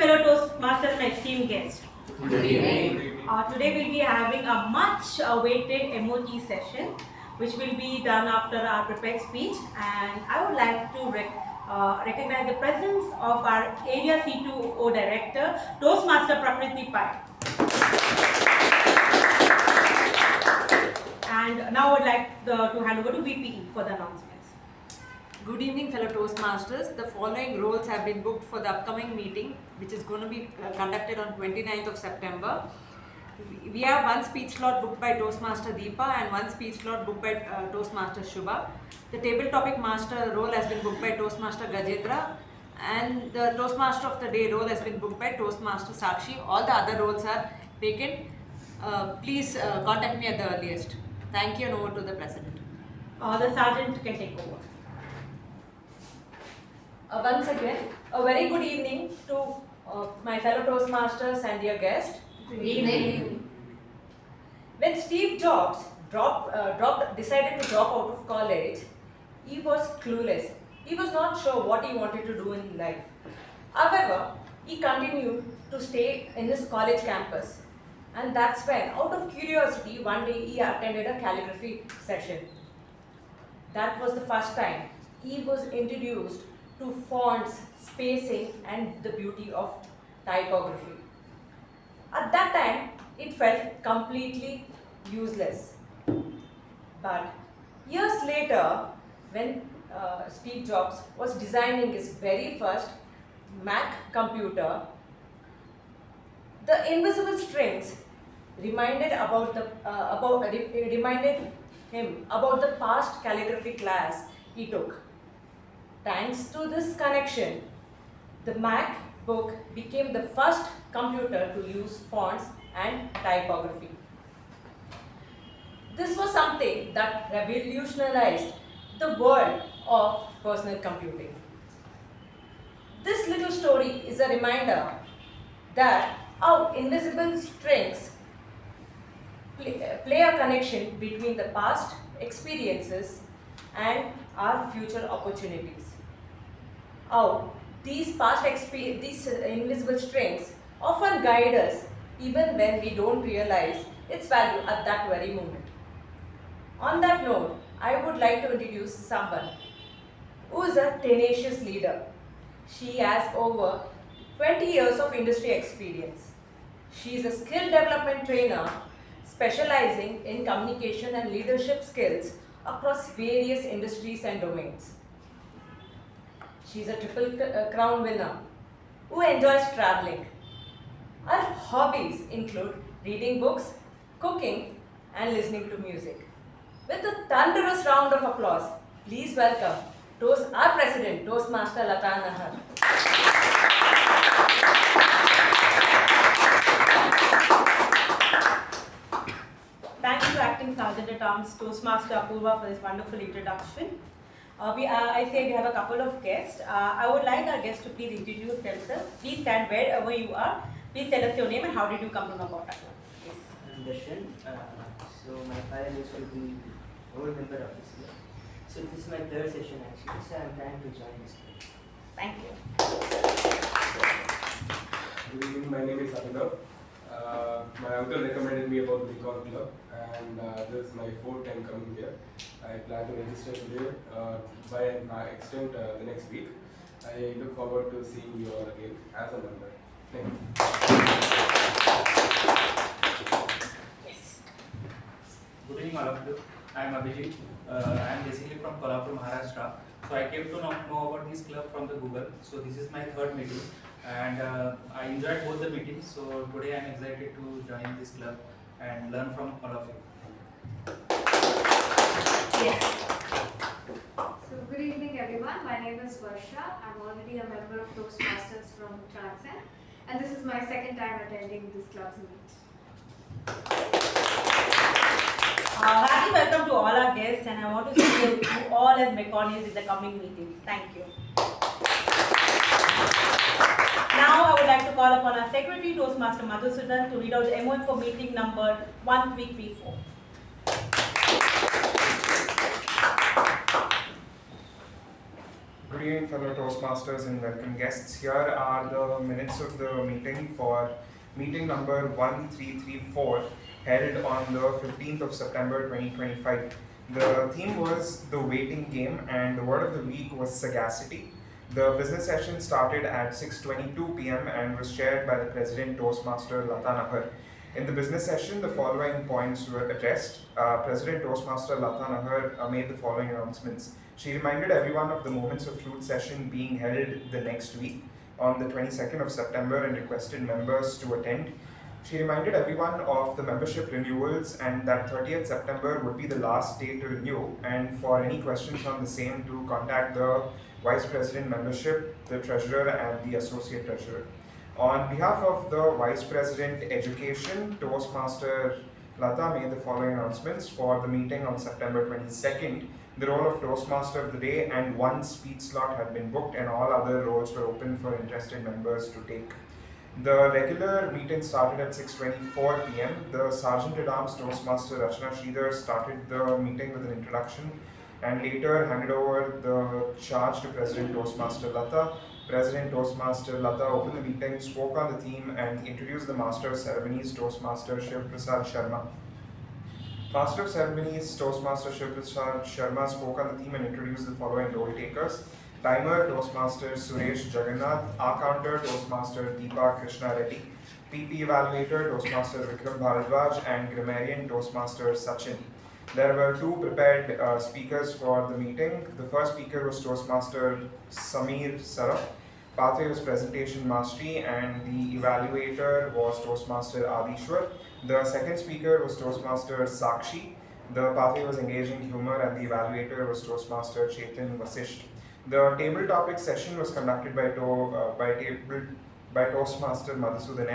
fellow Toastmasters and esteemed guests. Good evening. Today we'll be having a much awaited MOT session, which will be done after our prepared speech, and I would like to recognize the presence of our Area C2O Director, Toastmaster Prakriti Pai. And now I would like to hand over to VPE for the announcements. Good evening, fellow Toastmasters. The following roles have been booked for the upcoming meeting, which is going to be conducted on 29th of September. We have one speech slot booked by Toastmaster Deepa and one speech slot booked by Toastmaster Shuba. The table topic master role has been booked by Toastmaster Gajendra, and the Toastmaster of the day role has been booked by Toastmaster Sakshi. All the other roles are vacant. Please contact me at the earliest. Thank you, and over to the President. The Sergeant can take over. Once again, a very good evening to my fellow Toastmasters and dear guest. Good evening. When Steve Jobs decided to drop out of college, he was clueless. He was not sure what he wanted to do in life. However, he continued to stay in his college campus. And that's when, out of curiosity, one day he attended a calligraphy session. That was the first time he was introduced to fonts, spacing, and the beauty of typography. At that time, it felt completely useless. But years later, when Steve Jobs was designing his very first Mac computer, the invisible strings reminded him about the past calligraphy class he took. Thanks to this connection, the MacBook became the first computer to use fonts and typography. This was something that revolutionized the world of personal computing. This little story is a reminder that how invisible strings play a connection between the past experiences and our future opportunities. How these invisible strings often guide us even when we don't realize its value at that very moment. On that note, I would like to introduce someone who is a tenacious leader. She has over 20 years of industry experience. She is a skill development trainer specializing in communication and leadership skills across various industries and domains. She is a Triple Crown winner who enjoys traveling. Her hobbies include reading books, cooking, and listening to music. With a thunderous round of applause, please welcome our President, Toastmaster Latha. Thank you to Acting Sergeant at Arms Toastmaster Apoorva for this wonderful introduction. We have a couple of guests. I would like our guests to please introduce themselves. Please stand wherever you are. Please tell us your name and how did you come to know about us. Yes. I'm Darshan. So my father used to be old member of this club. So this is my third session actually. So I'm planning to join this club. Thank you. Good evening, my name is Abhinav. My uncle recommended me about the Recon Club, and this is my fourth time coming here. I plan to register today by an extent the next week. I look forward to seeing you all again as a member. Thank you. Yes. Good evening, all of you. I am Abhijit. I am basically from Kolhapur, Maharashtra. So I came to know about this club from the Google. So this is my third meeting, and I enjoyed both the meetings. So today I am excited to join this club and learn from all of you. Yes. So good evening everyone, my name is Varsha. I'm already a member of Toastmasters from Uttarakhand, and this is my second time attending this club's meet. Happy welcome to all our guests, and I want to see you all as Meconians in the coming meetings. Thank you. Now I would like to call upon our Secretary, Toastmaster Madhusudhan, to read out the MOM for meeting number 1334. Good good evening fellow Toastmasters and welcome guests. Here are the minutes of the meeting for meeting number 1334 held on the 15th of September 2025. The theme was the waiting game and the word of the week was sagacity. The business session started at 6:22 p.m. and was chaired by the President Toastmaster Latha. In the business session, the following points were addressed. President Toastmaster Latha made the following announcements. She reminded everyone of the Moments of Truth session being held the next week on the 22nd of September and requested members to attend. She reminded everyone of the membership renewals and that 30th September would be the last day to renew, and for any questions on the same to contact the Vice President Membership, the Treasurer and the Associate Treasurer. On behalf of the Vice President Education, Toastmaster Latha made the following announcements for the meeting on September 22nd. The role of Toastmaster of the day and one speech slot had been booked and all other roles were open for interested members to take. The regular meeting started at 6:24 p.m. The Sergeant-at-Arms Toastmaster Rachana started the meeting with an introduction and later handed over the charge to President Toastmaster Latha. President Toastmaster Latha opened the meeting, spoke on the theme and introduced the Master of Ceremonies Toastmaster Shiv Prasad Sharma. Master of Ceremonies Toastmaster Shiv Prasad Sharma spoke on the theme and introduced the following role takers. Timer Toastmaster Suresh Jagannath, R-Counter Toastmaster Deepa Krishna Reddy, PP Evaluator Toastmaster Vikram Bharadwaj and Grammarian Toastmaster Sachin. There were two prepared speakers for the meeting. The first speaker was Toastmaster Samir Saraf. Pathway was Presentation Mastery and the Evaluator was Toastmaster Adishwar. The second speaker was Toastmaster Sakshi. The Pathway was Engaging Humor and the Evaluator was Toastmaster Chetan Vasisht. The table topic session was conducted by Toastmaster Madhusudhan,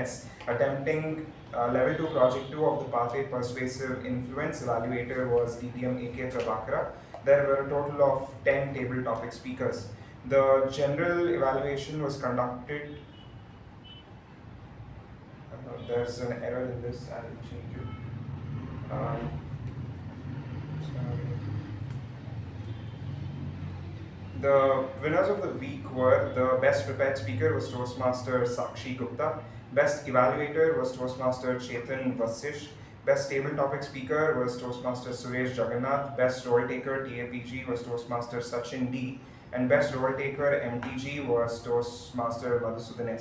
attempting Level 2 Project 2 of the Pathway Persuasive Influence. Evaluator was DTM AK Prabhakara. There were a total of 10 table topic speakers. The general evaluation was conducted. There's an error in this, I will change it. The winners of the week were the best prepared speaker was Toastmaster Sakshi Gupta, best evaluator was Toastmaster Chetan Vasisht, best table topic speaker was Toastmaster Suresh Jagannath, best role taker TAPG was Toastmaster Sachin D, and best role taker MTG was Toastmaster Madhusudhan.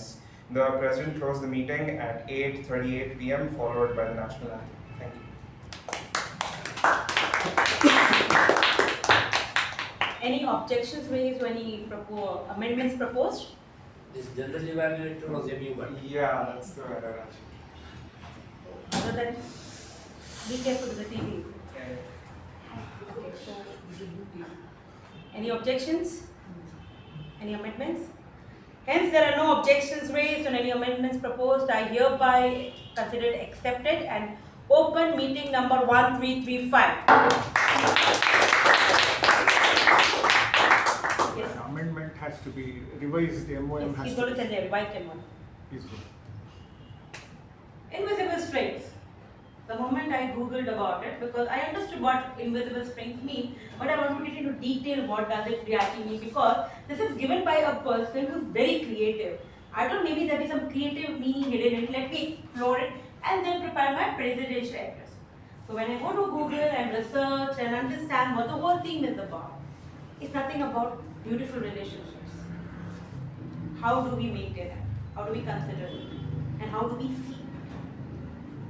The president closed the meeting at 8:38 p.m. followed by the national anthem. Thank you. Any objections raised or any amendments proposed? This general evaluator was everyone. Yeah, that's the error actually. Other than, be careful with the TV. Okay. Okay, so any objections? Any amendments? Hence, there are no objections raised on any amendments proposed. I hereby consider it accepted and open meeting number 1335. Yes. Amendment has to be revised. MOM Yes, has he's to going to be. send the revised one. He's good. Invisible strings. The moment I googled about it, because I understood what invisible strings mean, but I want to get into detail what does it really mean, because this is given by a person who's very creative. I thought maybe there be some creative meaning hidden in it. Let me explore it and then prepare my presidential address. So when I go to Google and research and understand what the whole thing is about, it's nothing about beautiful relationships. How do we maintain it? How do we consider it? And how do we see?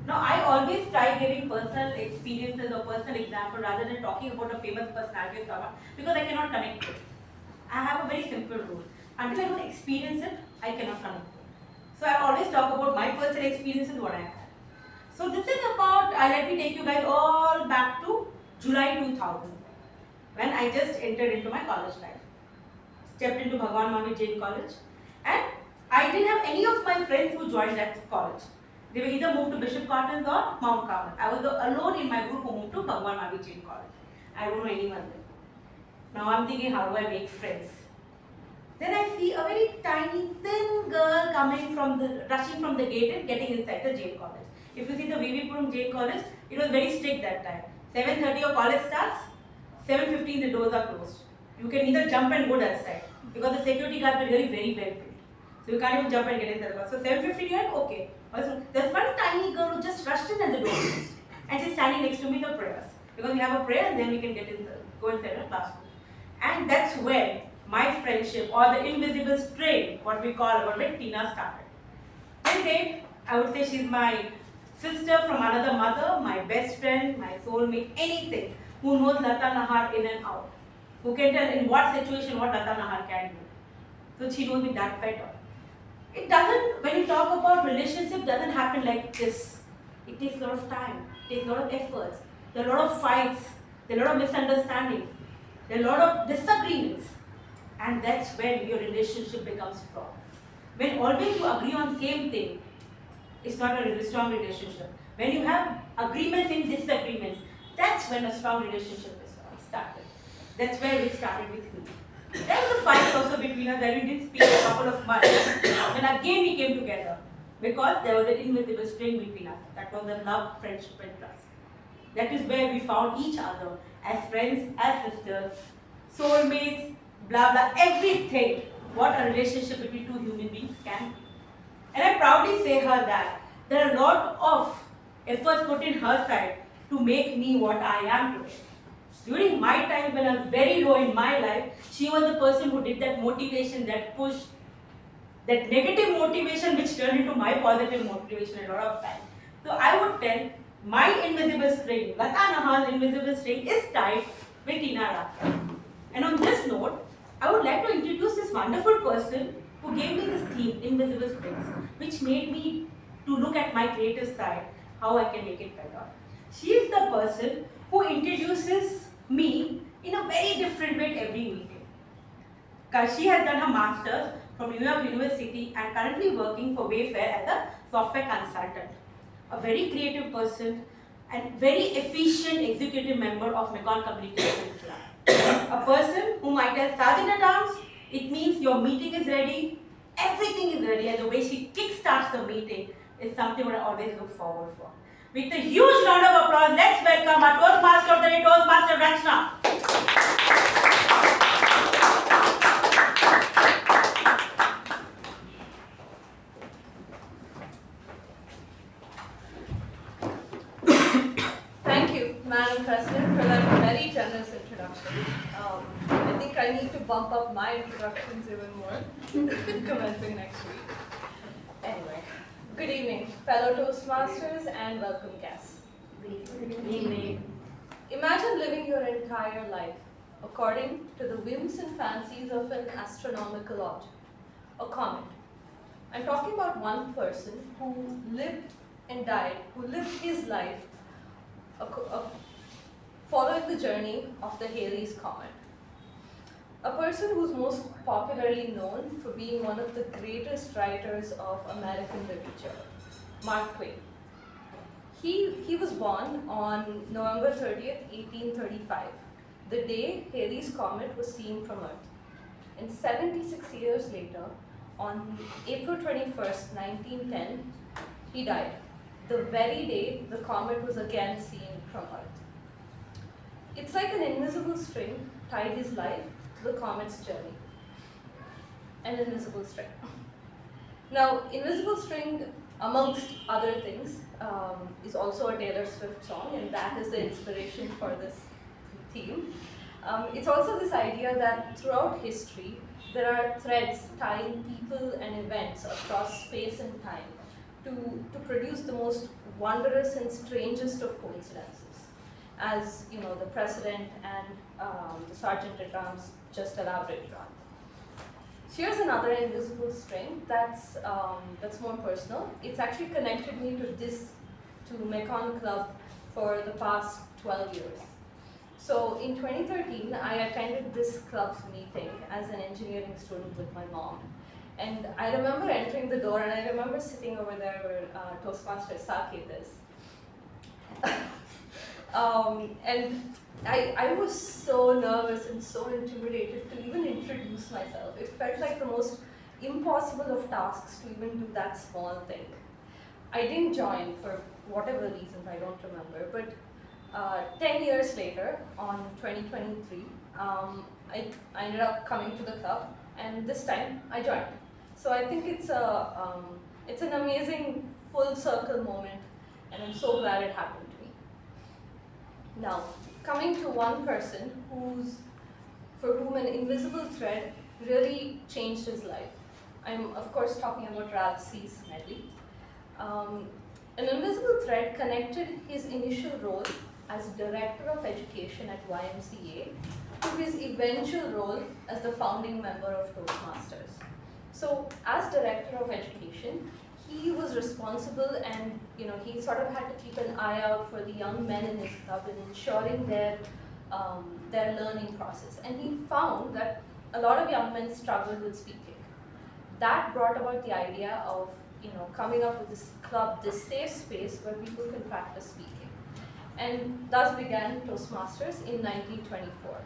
Now, I always try giving personal experiences or personal example rather than talking about a famous personality or someone, because I cannot connect to it. I have a very simple rule. Until I don't experience it, I cannot connect to it. So I always talk about my personal experiences, what I have. So this is about, let me take you guys all back to July 2000, when I just entered into my college life. Stepped into Bhagwan Mami Jain College, and I didn't have any of my friends who joined that college. They were either moved to Bishop Cotton's or Mount Carmel. I was alone in my group who moved to Bhagwan Mami Jain College. I don't know anyone there. Now I'm thinking, how do I make friends? Then I see a very tiny, thin girl rushing from the gate and getting inside the Jain College. If you see the VV Puram Jain College, it was very strict that time. 7:30 your college starts, 7:15 the doors are closed. You can either jump and go that side. because the security guards were really very well built. So you can't even jump and get inside the bus. So 7:50 you're like, okay. Also, there's one tiny girl who just rushed in and the door closed. And she's standing next to me in the prayers. Because we have a prayer and then we can go inside the classroom. And that's where my friendship or the invisible string, what we call about with Tina started. Till date, I would say she's my sister from another mother, my best friend, my soulmate, anything, who knows Latha Nahar in and out, who can tell in what situation what Latha Nahar can do. So she knows me that better. It doesn't, when you talk about relationship, doesn't happen like this. It takes a lot of time, it takes a lot of efforts, there are a lot of fights, there are a lot of misunderstandings, there are a lot of disagreements, and that's when your relationship becomes strong. When always you agree on same thing, it's not a really strong relationship. When you have agreements in disagreements, that's when a strong relationship is started. That's where it started with me. There was a fight also between us where we didn't speak a couple of months. Then again we came together because there was an invisible string between us. That was the love, friendship and trust. That is where we found each other as friends, as sisters, soulmates, blah blah, everything. What a relationship between two human beings can be. And I proudly say her that there are a lot of efforts put in her side to make me what I am today. During my time when I was very low in my life, she was the person who did that motivation, that push, that negative motivation which turned into my positive motivation a lot of times. So I would tell my invisible string, Latha Nahar's invisible string is tied with Tina Ratha. And on this note, I would like to introduce this wonderful person who gave me this theme, Invisible Strings, which made me to look at my creative side, how I can make it better. She is the person who introduces me in a very different way every meeting. Because she has done her master's from New York University and currently working for Wayfair as a software consultant. A very creative person and very efficient executive member of Mekong Communications Club. A person whom I tell Sergeant at Arms, it means your meeting is ready, everything is ready, and the way she kickstarts the meeting is something that I always look forward for. With a huge round of applause, let's welcome our Toastmaster of the day, Toastmaster Rachana. Thank you, Madam President, for that very generous introduction. I think I need to bump up my introductions even more, commencing next week. Anyway, good evening, fellow Toastmasters and welcome guests. Good evening. Imagine living your entire life according to the whims and fancies of an astronomical object, a comet. I'm talking about one person who lived and died, who lived his life following the journey of the Halley's Comet. A person who's most popularly known for being one of the greatest writers of American literature, Mark Twain. He was born on November 30th, 1835, the day Halley's Comet was seen from Earth. And 76 years later, on April 21st, 1910, he died, the very day the comet was again seen from Earth. It's like an invisible string tied his life to the comet's journey. An invisible string. Now, invisible string, amongst other things, is also a Taylor Swift song, and that is the inspiration for this theme. It's also this idea that throughout history, there are threads tying people and events across space and time to produce the most wondrous and strangest of coincidences, as you know, the President and the Sergeant at Arms just elaborated on. Here's another invisible string that's more personal. It's actually connected me to Mekong Club for the past 12 years. So in 2013, I attended this club's meeting as an engineering student with my mom. And I remember entering the door, and I remember sitting over there where Toastmaster Saketh is. And I was so nervous and so intimidated to even introduce myself. It felt like the most impossible of tasks to even do that small thing. I didn't join for whatever reasons, I don't remember, but 10 years later, on 2023, I ended up coming to the club and this time I joined. So I think it's an amazing full circle moment, and I'm so glad it happened to me. Now, coming to one person for whom an invisible thread really changed his life. I'm of course talking about Ralph C. Smedley. An invisible thread connected his initial role as Director of Education at YMCA to his eventual role as the founding member of Toastmasters. So, as Director of Education, he was responsible, and he sort of had to keep an eye out for the young men in his club and ensuring their learning process. And he found that a lot of young men struggled with speaking. That brought about the idea of coming up with this club, this safe space where people can practice speaking. And thus began Toastmasters in 1924.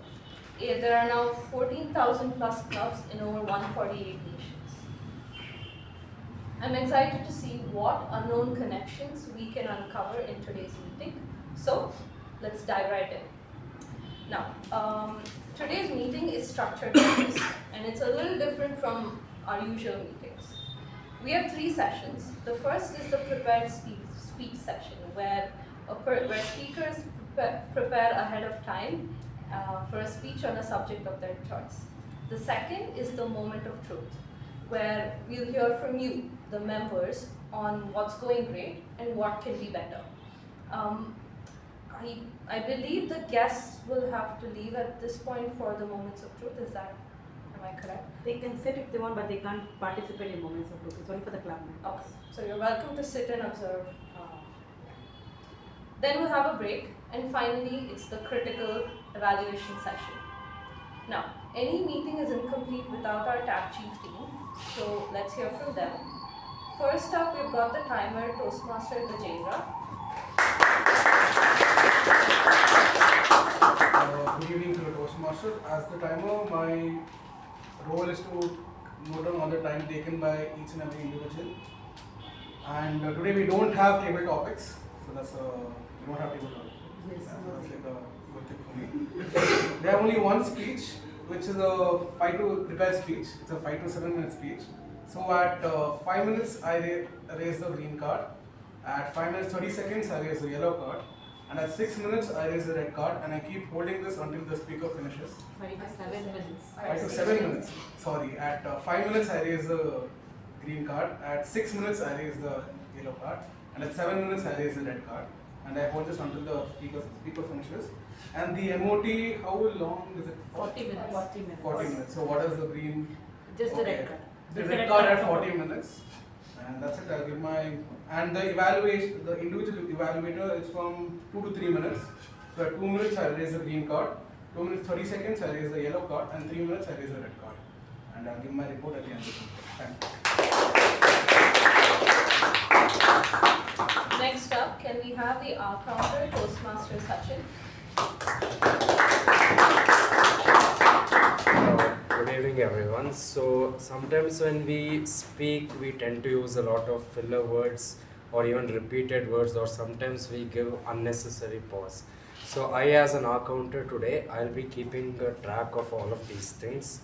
There are now 14,000 plus clubs in over 148 nations. I'm excited to see what unknown connections we can uncover in today's meeting. So let's dive right in. Now, today's meeting is structured like this, and it's a little different from our usual meetings. We have 3 sessions. The first is the prepared speech session, where speakers prepare ahead of time for a speech on a subject of their choice. The second is the moment of truth, where we'll hear from you, the members, on what's going great and what can be better. I believe the guests will have to leave at this point for the moments of truth. Am I correct? They can sit if they want, but they can't participate in moments of truth. It's only for the club members. Okay, so you're welcome to sit and observe. Then we'll have a break, and finally, it's the critical evaluation session. Now, any meeting is incomplete without our TAPG team, so let's hear from them. First up, we've got the timer, Toastmaster Gajendra. Good evening to the Toastmasters. As the timer, my role is to note down all the time taken by each and every individual. And today we don't have table topics, so that's we don't have table topics. Yes. That's like a good thing for me. We have only one speech, which is a prepared speech. It's a 5 to 7 minute speech. So at 5 minutes, I raise the green card. At 5 minutes 30 seconds, I raise the yellow card. And at 6 minutes, I raise the red card, and I keep holding this until the speaker finishes. 5 to 7 minutes. 5 to 7 minutes. Sorry. At 5 minutes, I raise the green card. At 6 minutes, I raise the yellow card. And at 7 minutes, I raise the red card. And I hold this until the speaker finishes. And the MOT, how long is it? 40 minutes. 40 minutes. 40 minutes. So what is the green? Just the red card. The red card at 40 minutes. And that's it. I'll give my... And the evaluation, the individual evaluator is from 2 to 3 minutes. So at 2 minutes, I raise the green card. 2 minutes 30 seconds, I raise the yellow card. And 3 minutes, I raise the red card. And I'll give my report at the end of the meeting. Thank you. Next up, can we have the counter, Toastmaster Sachin? Good evening everyone. So sometimes when we speak we tend to use a lot of filler words or even repeated words, or sometimes we give unnecessary pause. So I, as an R counter today, I'll be keeping a track of all of these things.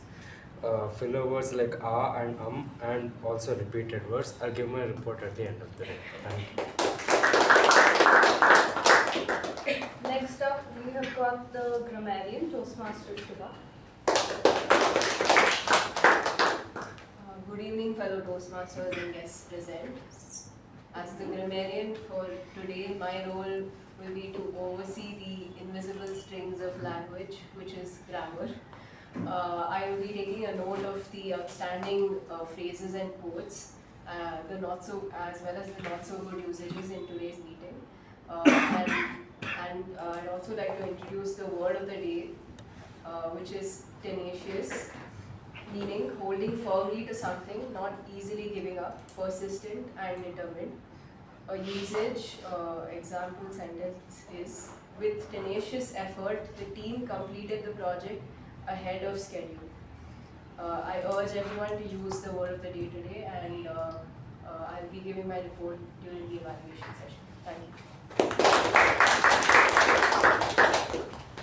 Filler words like and and also repeated words. I'll give my report at the end of the day. Thank you. Next up, we have got the Grammarian, Toastmaster Shuba. Good evening, fellow Toastmasters and guests present. As the Grammarian for today, my role will be to oversee the invisible strings of language, which is grammar. I will be taking a note of the outstanding phrases and quotes, the not so as well as the not so good usages in today's meeting. And I'd also like to introduce the word of the day, which is tenacious, meaning holding firmly to something, not easily giving up, persistent and determined. A usage example sentence is, with tenacious effort, the team completed the project ahead of schedule. I urge everyone to use the word of the day today, and I'll be giving my report during the evaluation session. Thank you.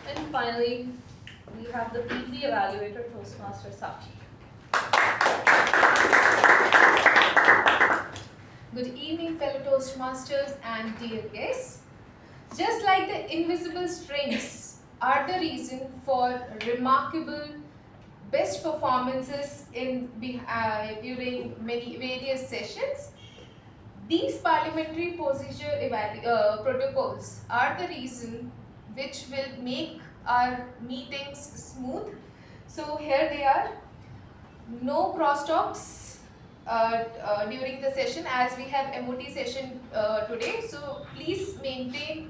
And finally, we have the PP Evaluator, Toastmaster Sakshi. Good evening, fellow Toastmasters and dear guests. Just like the invisible strings are the reason for remarkable best performances during many various sessions, these parliamentary procedure protocols are the reason which will make our meetings smooth. So here they are. No crosstalks during the session, as we have MOT session today. So please maintain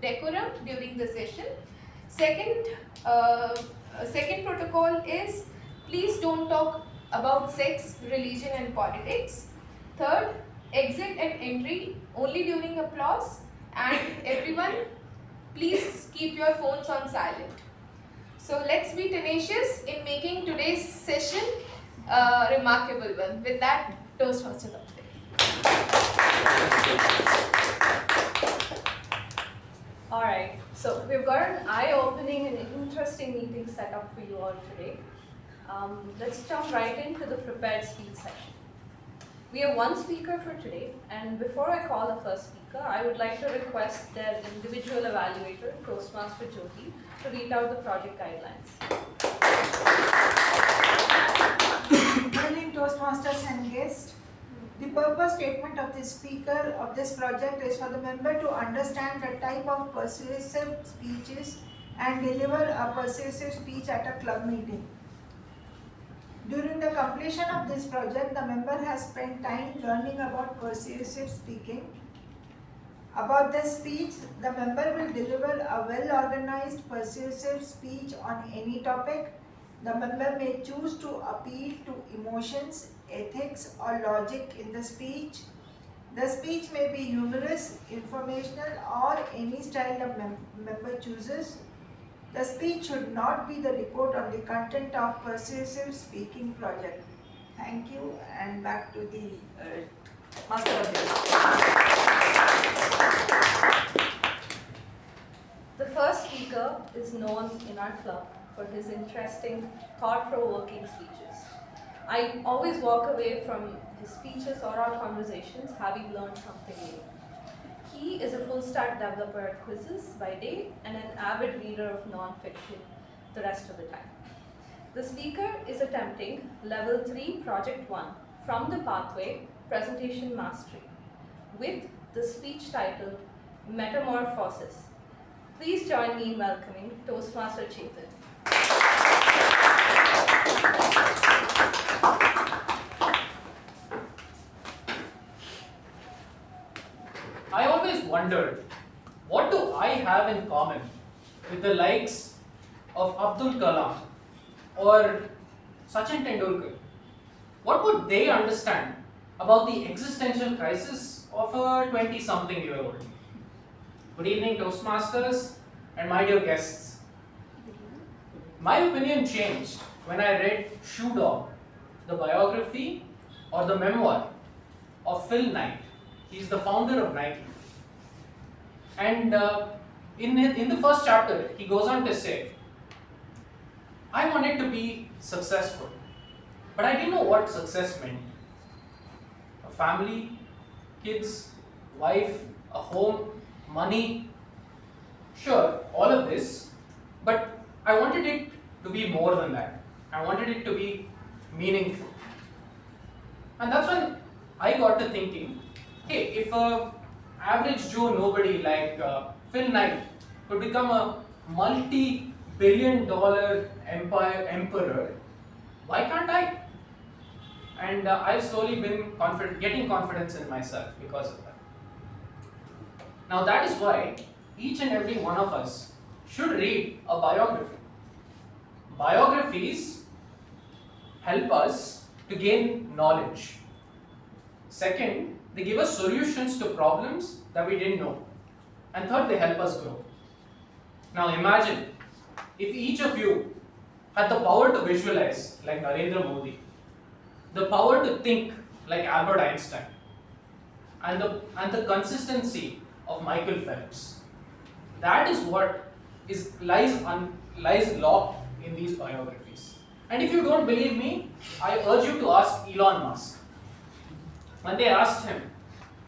decorum during the session. Second protocol is, please don't talk about sex, religion and politics. Third, exit and entry only during applause. And everyone, please keep your phones on silent. So let's be tenacious in making today's session a remarkable one. With that, Toastmasters update. Alright, so we've got an eye-opening and interesting meeting set up for you all today. Let's jump right into the prepared speech session. We have one speaker for today, and before I call the first speaker, I would like to request their individual evaluator, Toastmaster Jyothi, to read out the project guidelines. Good evening, Toastmasters and guests. The purpose statement of the speaker of this project is for the member to understand the type of persuasive speeches and deliver a persuasive speech at a club meeting. During the completion of this project, the member has spent time learning about persuasive speaking. About the speech, the member will deliver a well-organized persuasive speech on any topic. The member may choose to appeal to emotions, ethics or logic in the speech. The speech may be humorous, informational or any style the member chooses. The speech should not be the report on the content of persuasive speaking project. Thank you, and back to the master of The first speaker is known in our club for his interesting, thought-provoking speeches. I always walk away from his speeches or our conversations having learned something new. He is a full-stack developer at quizzes by day and an avid reader of non-fiction the rest of the time. The speaker is attempting Level 3 Project 1 from the pathway Presentation Mastery with the speech titled Metamorphosis. Please join me in welcoming Toastmaster Chetan. I always wondered, what do I have in common with the likes of Abdul Kalam or Sachin Tendulkar? What would they understand about the existential crisis of a 20-something-year-old? Good evening, Toastmasters and my dear guests. My opinion changed when I read Shoe Dog, the biography or the memoir of Phil Knight. He's the founder of Nike. And in the first chapter, he goes on to say, I wanted to be successful, but I didn't know what success meant. A family, kids, wife, a home, money. Sure, all of this, but I wanted it to be more than that. I wanted it to be meaningful. And that's when I got to thinking, hey, if a average Joe nobody like Phil Knight could become a multi-billion-dollar emperor, why can't I? And I've slowly been getting confidence in myself because of that. Now that is why each and every one of us should read a biography. Biographies help us to gain knowledge. Second, they give us solutions to problems that we didn't know. And third, they help us grow. Now imagine if each of you had the power to visualize like Narendra Modi, the power to think like Albert Einstein, and the consistency of Michael Phelps. That is what lies locked in these biographies. And if you don't believe me, I urge you to ask Elon Musk. When they asked him,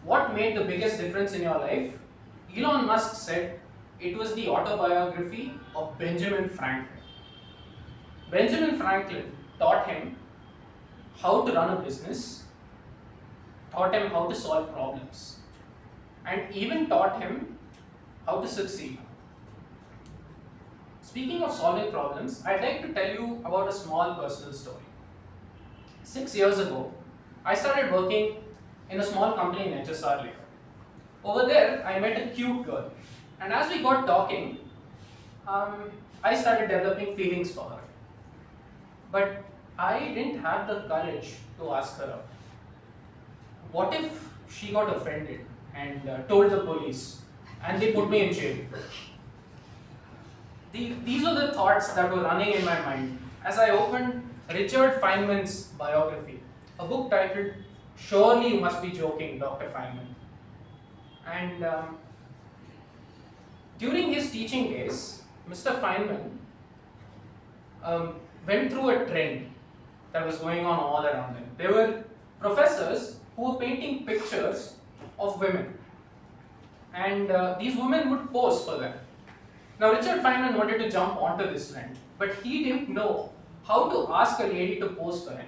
what made the biggest difference in your life? Elon Musk said it was the autobiography of Benjamin Franklin. Benjamin Franklin taught him how to run a business, taught him how to solve problems, and even taught him how to succeed. Speaking of solving problems, I'd like to tell you about a small personal story. 6 years ago, I started working in a small company in HSR later. Over there, I met a cute girl, and as we got talking, I started developing feelings for her. But I didn't have the courage to ask her out. What if she got offended and told the police, and they put me in jail? These were the thoughts that were running in my mind as I opened Richard Feynman's biography, a book titled Surely You Must Be Joking, Dr. Feynman. And during his teaching days, Mr. Feynman went through a trend that was going on all around him. There were professors who were painting pictures of women, and these women would pose for them. Now, Richard Feynman wanted to jump onto this trend, but he didn't know how to ask a lady to pose for him.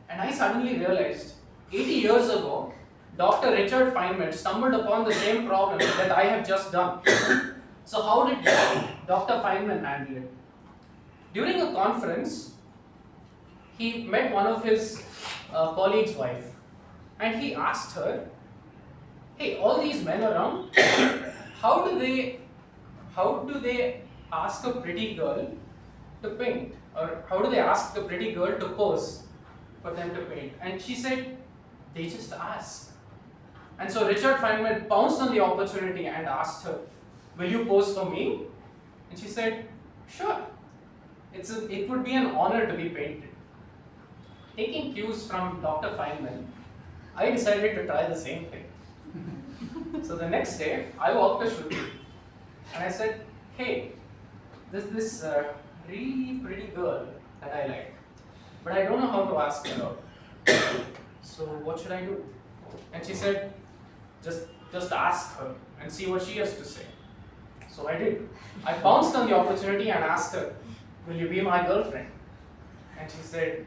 And I suddenly realized, 80 years ago, Dr. Richard Feynman stumbled upon the same problem that I have just done. So how did Dr. Feynman handle it? During a conference, he met one of his colleagues' wife, and he asked her, hey, all these men around, how do they ask a pretty girl to paint? Or how do they ask the pretty girl to pose for them to paint? And she said, they just ask. And so Richard Feynman pounced on the opportunity and asked her, will you pose for me? And she said, sure. It would be an honor to be painted. Taking cues from Dr. Feynman, I decided to try the same thing. So the next day, I walked to Shruti and I said, hey, there's this really pretty girl that I like, but I don't know how to ask her out. So what should I do? And she said, just ask her and see what she has to say. So I did. I pounced on the opportunity and asked her, will you be my girlfriend? And she said,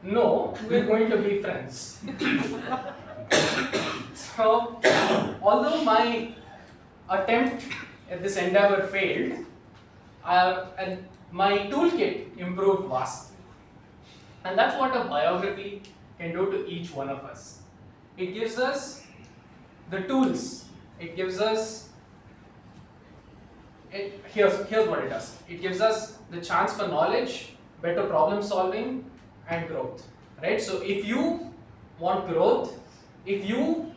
no, we're going to be friends. So, although my attempt at this endeavor failed, and my toolkit improved vastly. And that's what a biography can do to each one of us. It gives us the tools. It gives us, here's what it does. It gives us the chance for knowledge, better problem solving, and growth. Right? So if you want growth, if you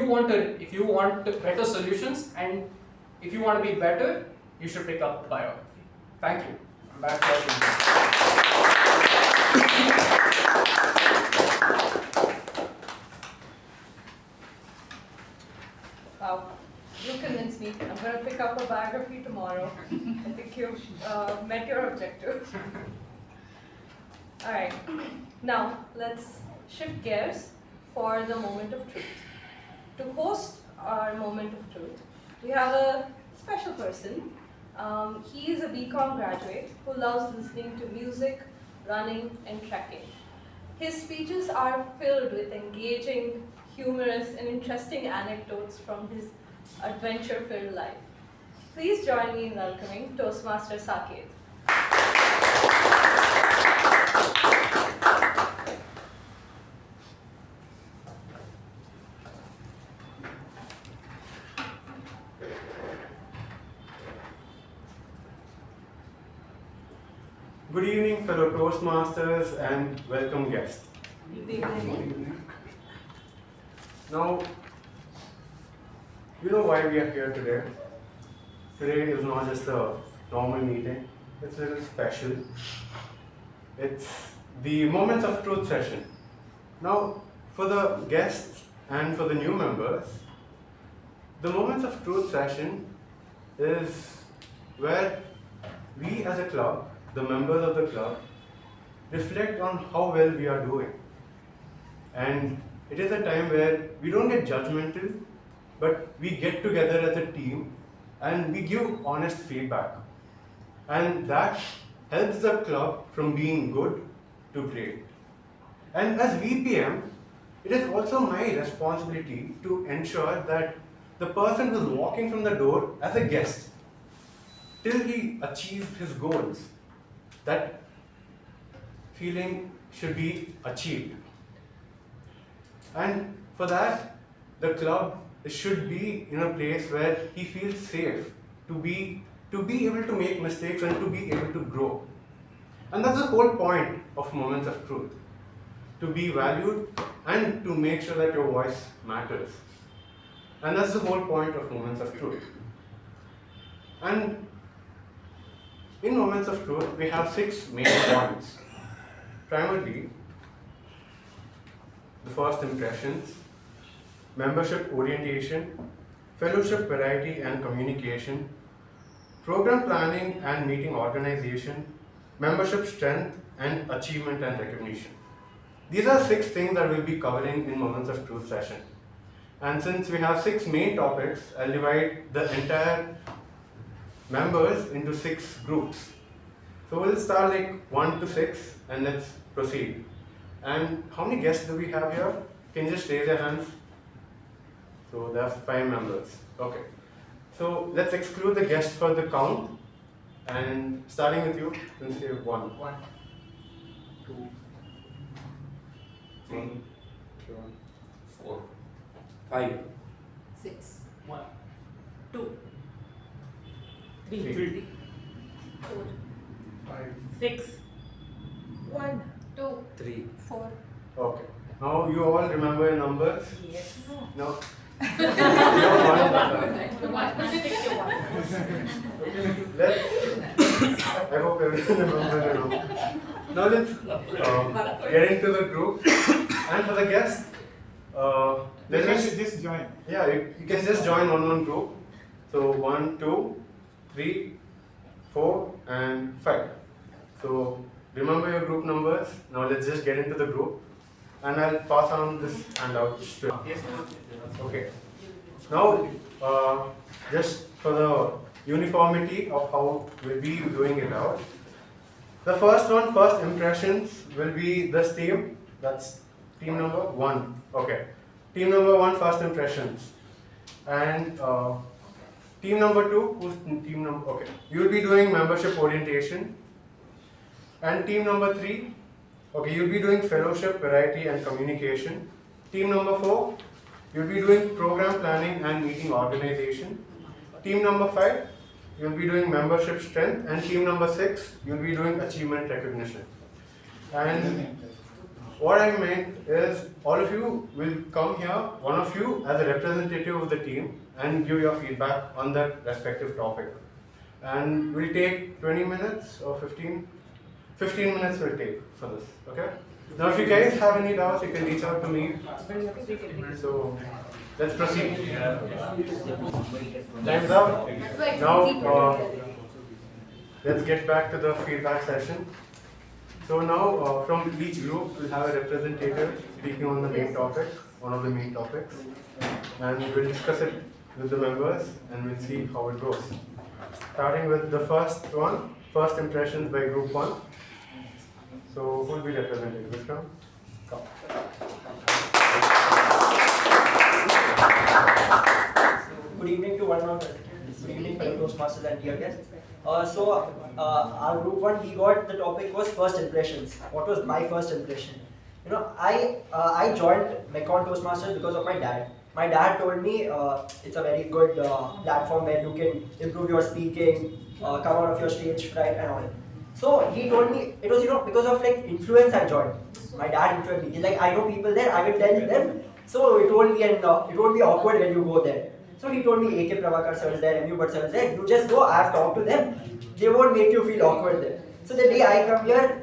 want better solutions, and if you want to be better, you should pick up biography. Thank you. I'm back to Wow, you convinced me. I'm going to pick up a biography tomorrow. I think you've met your objective. Alright, now let's shift gears for the moment of truth. To host our moment of truth, we have a special person. He is a BCom graduate who loves listening to music, running, and trekking. His speeches are filled with engaging, humorous, and interesting anecdotes from his adventure-filled life. Please join me in welcoming Toastmaster Saketh. Good evening, fellow Toastmasters and welcome guests. Good evening. Now, you know why we are here today. Today is not just a normal meeting, it's a little special. It's the Moments of Truth session. Now, for the guests and for the new members, the Moments of Truth session is where we as a club, the members of the club, reflect on how well we are doing. And it is a time where we don't get judgmental, but we get together as a team and we give honest feedback. And that helps the club from being good to great. And as VPM, it is also my responsibility to ensure that the person who is walking from the door as a guest, till he achieves his goals, that feeling should be achieved. And for that, the club should be in a place where he feels safe to be able to make mistakes and to be able to grow. And that's the whole point of Moments of Truth, to be valued and to make sure that your voice matters. And that's the whole point of Moments of Truth. And in Moments of Truth, we have 6 main points. Primarily, the first impressions, membership orientation, fellowship variety and communication, program planning and meeting organization, membership strength, and achievement and recognition. These are 6 things that we'll be covering in Moments of Truth session. And since we have 6 main topics, I'll divide the entire members into 6 groups. So we'll start like 1 to 6 and let's proceed. And how many guests do we have here? Can you just raise your hands? So there are 5 members. Okay. So let's exclude the guests for the count. And starting with you, let's say 1. 1, 2, 3, 4, 5, 6, 1, 2, 3, 3, 4, 5, 6, 1, 2, 3. 4. Okay. Now you all remember your numbers? Yes. No. Let's. I hope everyone remembers it. Now let's get into the group. And for the guests, they should just join. Yeah, you can just join one group. So 1, 2, 3, 4, and 5. So remember your group numbers. Now let's just get into the group. And I'll pass on this handout straight. Okay. Now, just for the uniformity of how we'll be doing it out. The first one, first impressions, will be this team. That's team number 1. Okay. Team number 1, first impressions. And team number 2, who's team number? Okay. You'll be doing membership orientation. And team number 3, okay, you'll be doing fellowship, variety, and communication. Team number 4, you'll be doing program planning and meeting organization. Team number 5, you'll be doing membership strength. And team number 6, you'll be doing achievement recognition. And what I meant is, all of you will come here, one of you as a representative of the team, and give your feedback on that respective topic. And we'll take 20 minutes or 15 minutes will take for this, okay? Now if you guys have any doubts, you can reach out to me. So, let's proceed. Time's up. Now, let's get back to the feedback session. So now, from each group, we'll have a representative speaking on the main topic, one of the main topics. And we'll discuss it with the members and we'll see how it goes. Starting with the first one, first impressions by group 1. So, who will be representing? Vikram? Come. Good evening to one of good evening fellow Toastmasters and dear guests. Our group 1, he got the topic was first impressions. What was my first impression? You know, I joined Mekon Toastmasters because of my dad. My dad told me it's a very good platform where you can improve your speaking, come out of your stage fright and all. So he told me it was because of like influence I joined. My dad influenced me. He's like, I know people there, I will tell them. So he told me, and it won't be awkward when you go there. So he told me AK Prabhakara sir is there, MU Bhatt sir is there. You just go. I have talked to them. They won't make you feel awkward there. So the day I come here,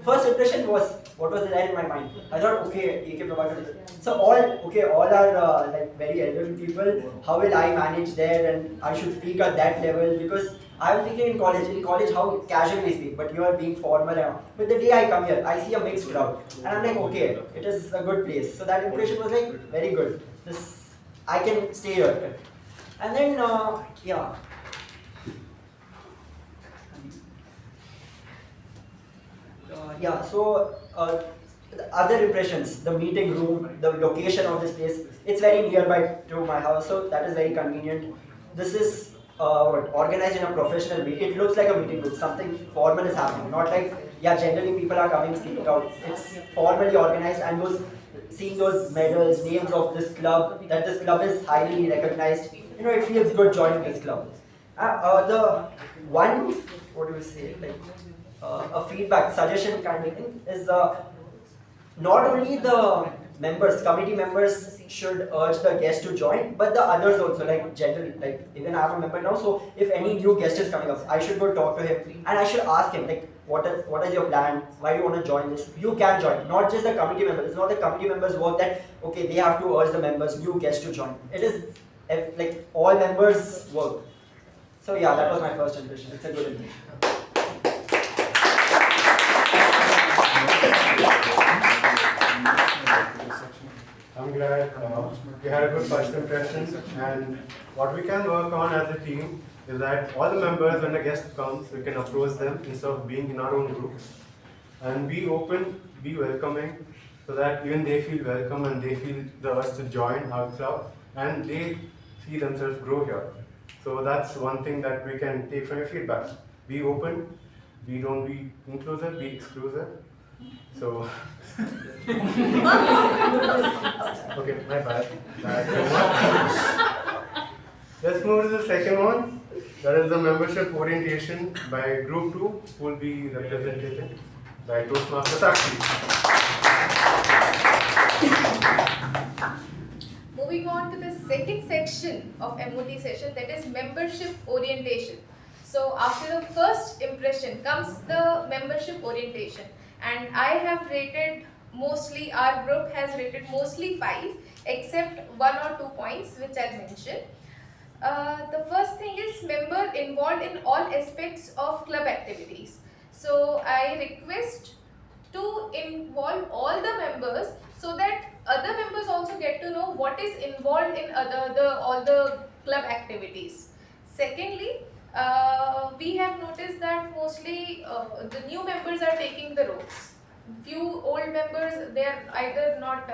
first impression was what was there in my mind. I thought, okay, AK Prabhakara. So all are like very elderly people. How will I manage there? And I should speak at that level because I was thinking in college how casually we speak, but you are being formal. But the day I come here, I see a mixed crowd, and I'm like, okay, it is a good place. So that impression was like very good. I can stay here. And then the other impressions, the meeting room, the location of this place, it's very nearby to my house, so that is very convenient. This is organized in a professional way. It looks like a meeting room, something formal is happening, not like, generally people are coming speaking out. It's formally organized, and seeing those medals, names of this club, that this club is highly recognized, it feels good joining this club. The one, what do we say, a feedback, suggestion kind of thing is not only the committee members should urge the guest to join, but the others also, generally, even I'm a member now, so if any new guest is coming up, I should go talk to him and I should ask him, what is your plan? Why do you want to join this? You can join, not just the committee members. It's not the committee members' work that, okay, they have to urge the members, new guests to join. It is all members' work. So yeah, that was my first impression. It's a good impression. I'm glad we had a good first impression, and what we can work on as a team is that all the members, when a guest comes, we can approach them instead of being in our own groups, and be open, be welcoming, so that even they feel welcome and they feel the urge to join our club, and they see themselves grow here. So that's one thing that we can take from your feedback. Be open, don't be inclusive, be exclusive. So, okay, my bad. Let's move to the second one. That is the membership orientation by Group 2, who will be represented by Toastmasters Sakshi. Moving on to the second section of MOT session, that is membership orientation. So after the first impression comes the membership orientation, and I have rated mostly, our group has rated mostly 5 except 1 or 2 points which I mentioned. The first thing is member involved in all aspects of club activities. So I request to involve all the members so that other members also get to know what is involved in all the club activities. Secondly, we have noticed that mostly the new members are taking the roles. Few old members, they are either not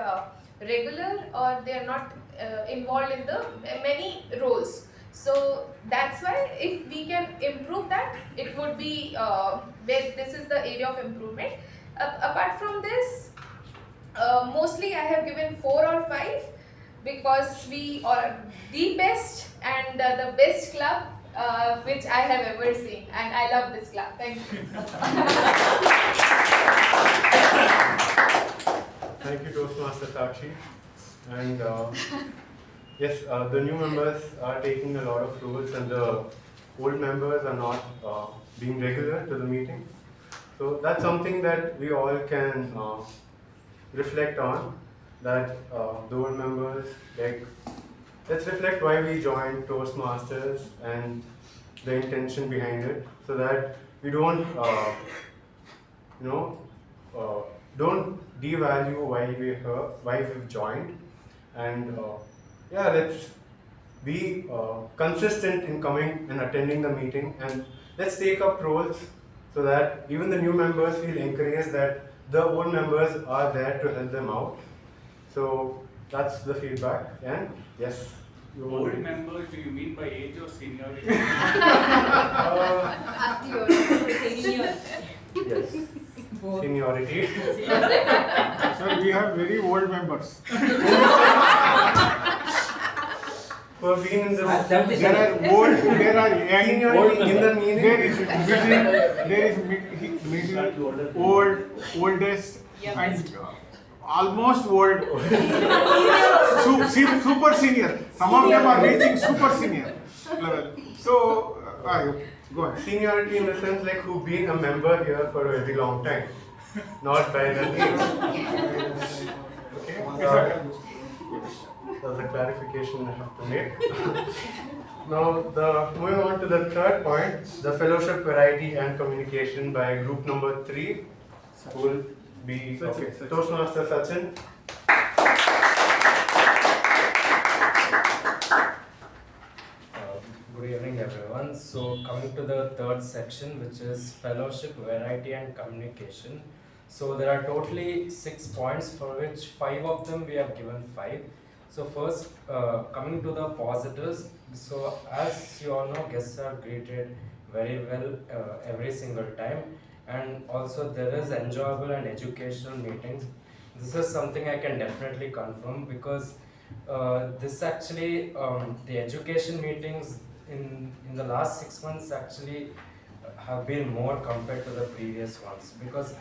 regular or they are not involved in the many roles. So that's why if we can improve that, it would be this is the area of improvement. Apart from this, mostly I have given 4 or 5 because we are the best and the best club which I have ever seen, and I love this club. Thank you. Thank you, Toastmaster Sakshi. And yes, the new members are taking a lot of roles, and the old members are not being regular to the meeting. So that's something that we all can reflect on, that the old members, let's reflect why we joined Toastmasters and the intention behind it, so that we don't, don't devalue why we're here, why we've joined, and let's be consistent in coming and attending the meeting, and let's take up roles so that even the new members feel encouraged that the old members are there to help them out. So that's the feedback, and yes. Old member, do you mean by age or seniority? Yes. Seniority. Sir, we have very old members. Who have been in the There are old, there are young, old in the meaning. there is middle, old, oldest, and almost old. Super senior. Some of them are reaching super senior level. So, Go ahead. Seniority in the sense like who been a member here for a very long time, not by the age. Okay. That's a clarification I have to make. Now, moving on to the third point, the fellowship, variety, and communication by group number 3, who will be Toastmaster Sachin. Good evening, everyone. So, coming to the third section, which is fellowship, variety, and communication. So, there are totally 6 points, for which 5 of them we have given 5. So, first, coming to the positives. So, as you all know, guests are greeted very well every single time, and also there is enjoyable and educational meetings. This is something I can definitely confirm, because this actually, the education meetings in the last 6 months actually have been more compared to the previous ones, because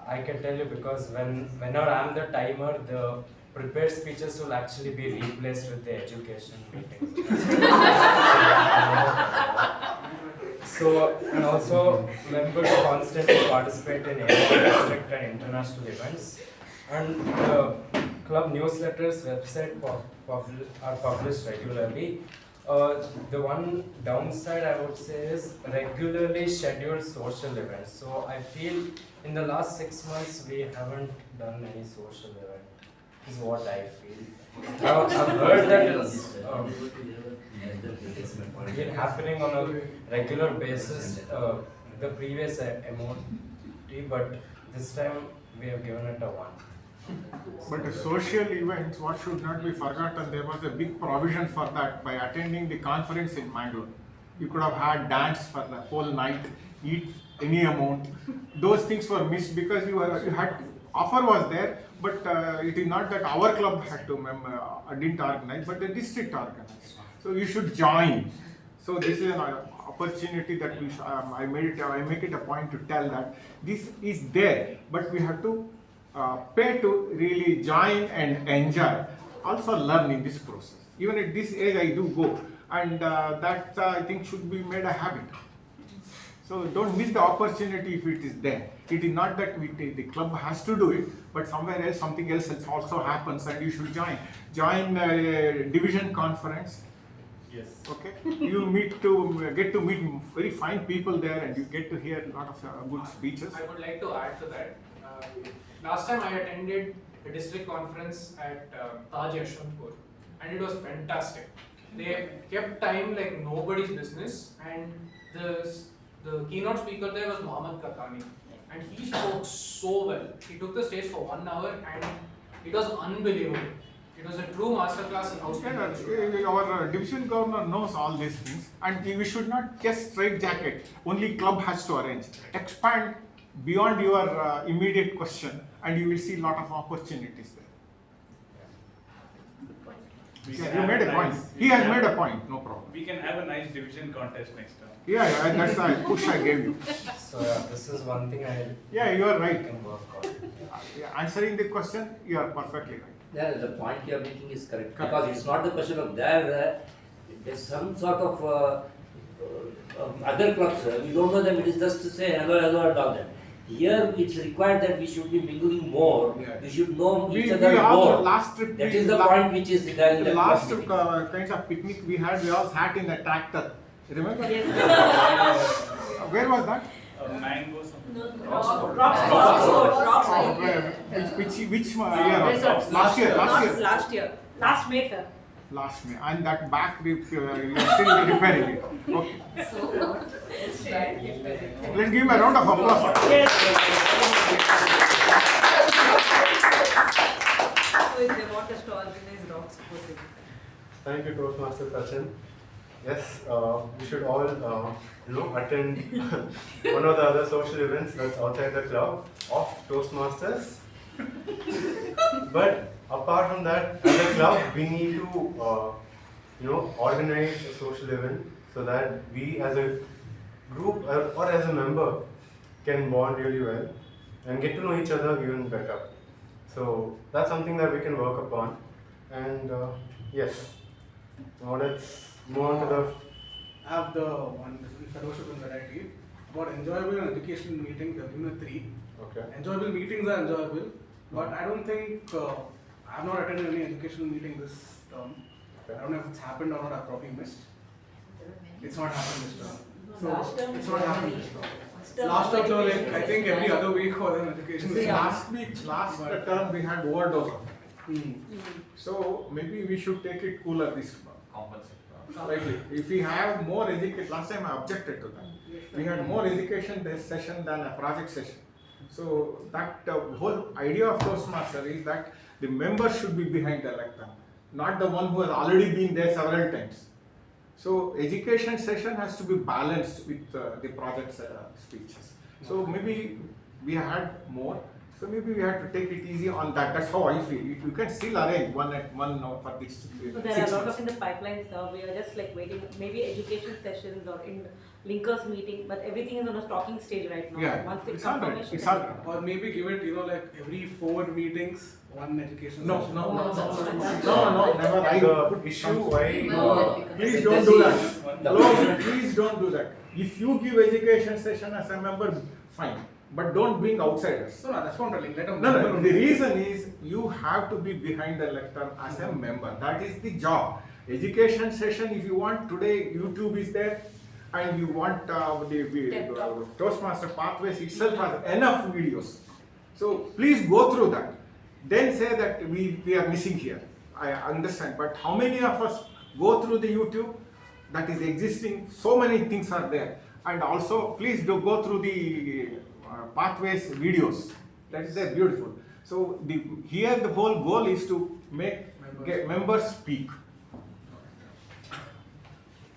I can tell you, because whenever I'm the timer, the prepared speeches will actually be replaced with the education meetings. So, and also members constantly participate in district and international events, and the club newsletters website are published regularly. The one downside I would say is regularly scheduled social events. So I feel in the last 6 months we haven't done any social event, is what I feel. I've heard that it's been happening on a regular basis, the previous MOT, but this time we have given it a 1. But the social events, what should not be forgotten, there was a big provision for that by attending the conference in Mangalore. You could have had dance for the whole night, eat any amount. Those things were missed because you had offer was there, but it is not that our club had to didn't organize, but the district organized. So you should join. So this is an opportunity that we I make it a point to tell that this is there, but we have to pay to really join and enjoy, also learn in this process. Even at this age I do go, and that I think should be made a habit. So don't miss the opportunity if it is there. It is not that the club has to do it, but somewhere else something else also happens and you should join. Join a division conference. Yes. Okay. You get to meet very fine people there, and you get to hear a lot of good speeches. I would like to add to that. Last time I attended a district conference at TAPG, and it was fantastic. They kept time like nobody's business, and the keynote speaker there was Mohammed Katani, and he spoke so well. He took the stage for 1 hour, and it was unbelievable. It was a true masterclass in house speaking. Our division governor knows all these things, and we should not just straight jacket. Only club has to arrange. Expand beyond your immediate question, and you will see a lot of opportunities there. You made a point. He has made a point. No problem. We can have a nice division contest next time. Yeah, that's the push I gave you. So this is one thing I you are right. can work on. Answering the question, you are perfectly right. Yeah, the point you are making is correct. Because it's not the question of there's some sort of other clubs. We don't know them. It is just to say hello and all that. Here it's required that we should be mingling more. We should know each other more. Last trip, that is the point which is there in the the last kinds of picnic we had. We all sat in a tractor. Remember? Yes. Where was that? Mango. Which year? Last year. Last May, sir. Last May, and that back you are still repairing it. Okay. Let's give him a round of applause. Yes. So if they want us to organize rock sporting. Thank you, Toastmaster Sachin. Yes, we should all attend one of the other social events that's outside the club of Toastmasters. But apart from that, as a club, we need to organize a social event so that we as a group or as a member can bond really well and get to know each other even better. So that's something that we can work upon. And yes, now let's move on to the have the one fellowship in variety. About enjoyable and educational meetings, I've given a 3. Okay. Enjoyable meetings are enjoyable, but I don't think I have not attended any educational meeting this term. I don't know if it's happened or not. I've probably missed. It's not happened this term. So it's not happened this term. Last term, like I think every other week was an education. See, last term we had overdose. So maybe we should take it cooler this slightly. If we have more education, last time I objected to that. We had more education this session than a project session. So that whole idea of Toastmaster is that the members should be behind the lectern, not the one who has already been there several times. So education session has to be balanced with the project speeches. So maybe we had more. So maybe we have to take it easy on that. That's how I feel. You can still arrange one for this. So there are a lot of in the pipeline, sir. We are just like waiting, maybe education sessions or in linkers meeting, but everything is on a talking stage right now. Yeah, Once it's confirmation. or maybe give it, like every 4 meetings, one education No, session. no, never. The issue why Please don't do that. No, please don't do that. If you give education session as a member, fine. But don't bring outsiders. No, that's what I'm telling. Let them. No. The reason is you have to be behind the lectern as a member. That is the job. Education session, if you want, today YouTube is there, and you want the Toastmaster Pathways itself has enough videos. So please go through that. Then say that we are missing here. I understand, but how many of us go through the YouTube that is existing? So many things are there. And also, please do go through the Pathways videos. That is there, beautiful. So here the whole goal is to get members speak.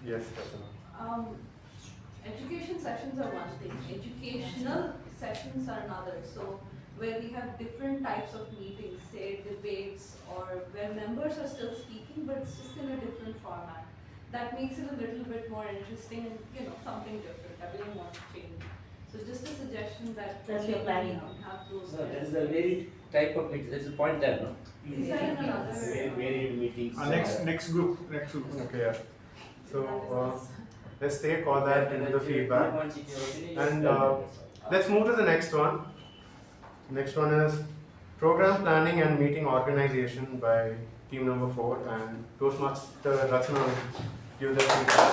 Yes, Education sessions are one thing. Educational sessions are another. So where we have different types of meetings, say debates, or where members are still speaking, but it's just in a different format. That makes it a little bit more interesting and something different. Everyone wants to change. So just a suggestion that That's your plan now. have those. No, that is a varied type of meeting. That's the point there, no? Is that in another? Varied meetings. Next group. Okay, yeah. So let's take all that into the feedback, and let's move to the next one. Next one is program planning and meeting organization by team number 4, and Toastmaster Rachana will give the feedback.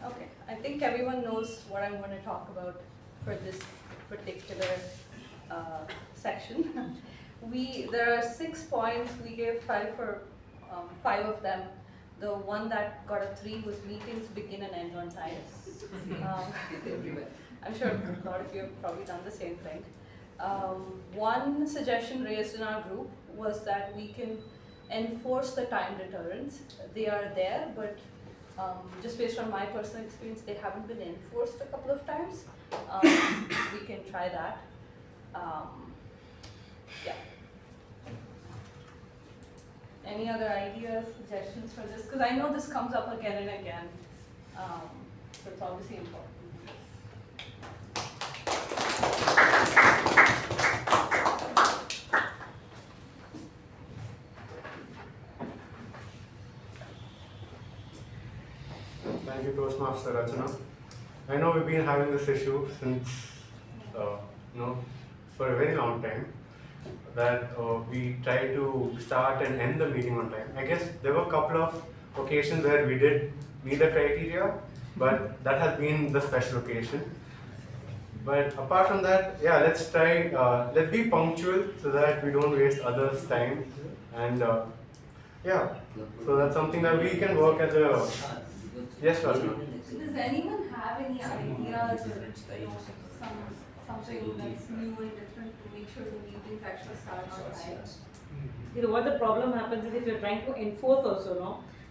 Okay, I think everyone knows what I'm going to talk about for this particular section. There are 6 points. We gave 5 for 5 of them. The one that got a 3 was meetings begin and end on time. I'm sure a lot of you have probably done the same thing. One suggestion raised in our group was that we can enforce the time deterrents. They are there, but just based on my personal experience, they haven't been enforced a couple of times. We can try that. Yeah. Any other ideas, suggestions for this? Because I know this comes up again and again. So it's obviously important. Thank you, Toastmaster Rachana. I know we've been having this issue since, for a very long time, that we try to start and end the meeting on time. I guess there were a couple of occasions where we did meet the criteria, but that has been the special occasion. But apart from that, yeah, let's be punctual so that we don't waste others' time. And yeah, so that's something that we can work as a... Yes, Rachana. Does anyone have any ideas or something that's new and different to make sure the meetings actually start on time? What the problem happens is if you're trying to enforce also,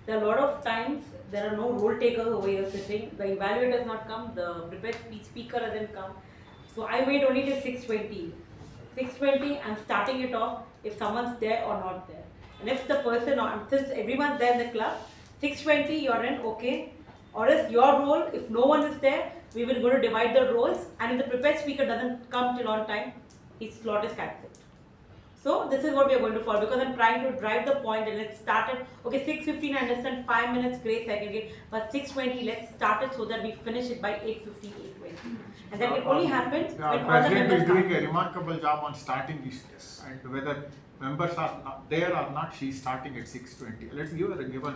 there are a lot of times there are no role takers over here sitting. The evaluator has not come, the prepared speaker hasn't come. So I wait only till 6:20. 6:20, I'm starting it off if someone's there or not there. And if the person, since everyone's there in the club, 6:20 you're in, okay. Or if your role, if no one is there, we will go to divide the roles, and if the prepared speaker doesn't come till on time, his slot is cancelled. So this is what we are going to follow, because I'm trying to drive the point that let's start at, okay, 6:15, I understand 5 minutes grace I can get, but 6:20, let's start it so that we finish it by 8:15, 8:20. And that can only happen when all the President members is doing a start. remarkable job on starting this test, and whether members are not there or not, she is starting at 6:20. Let's give her a given.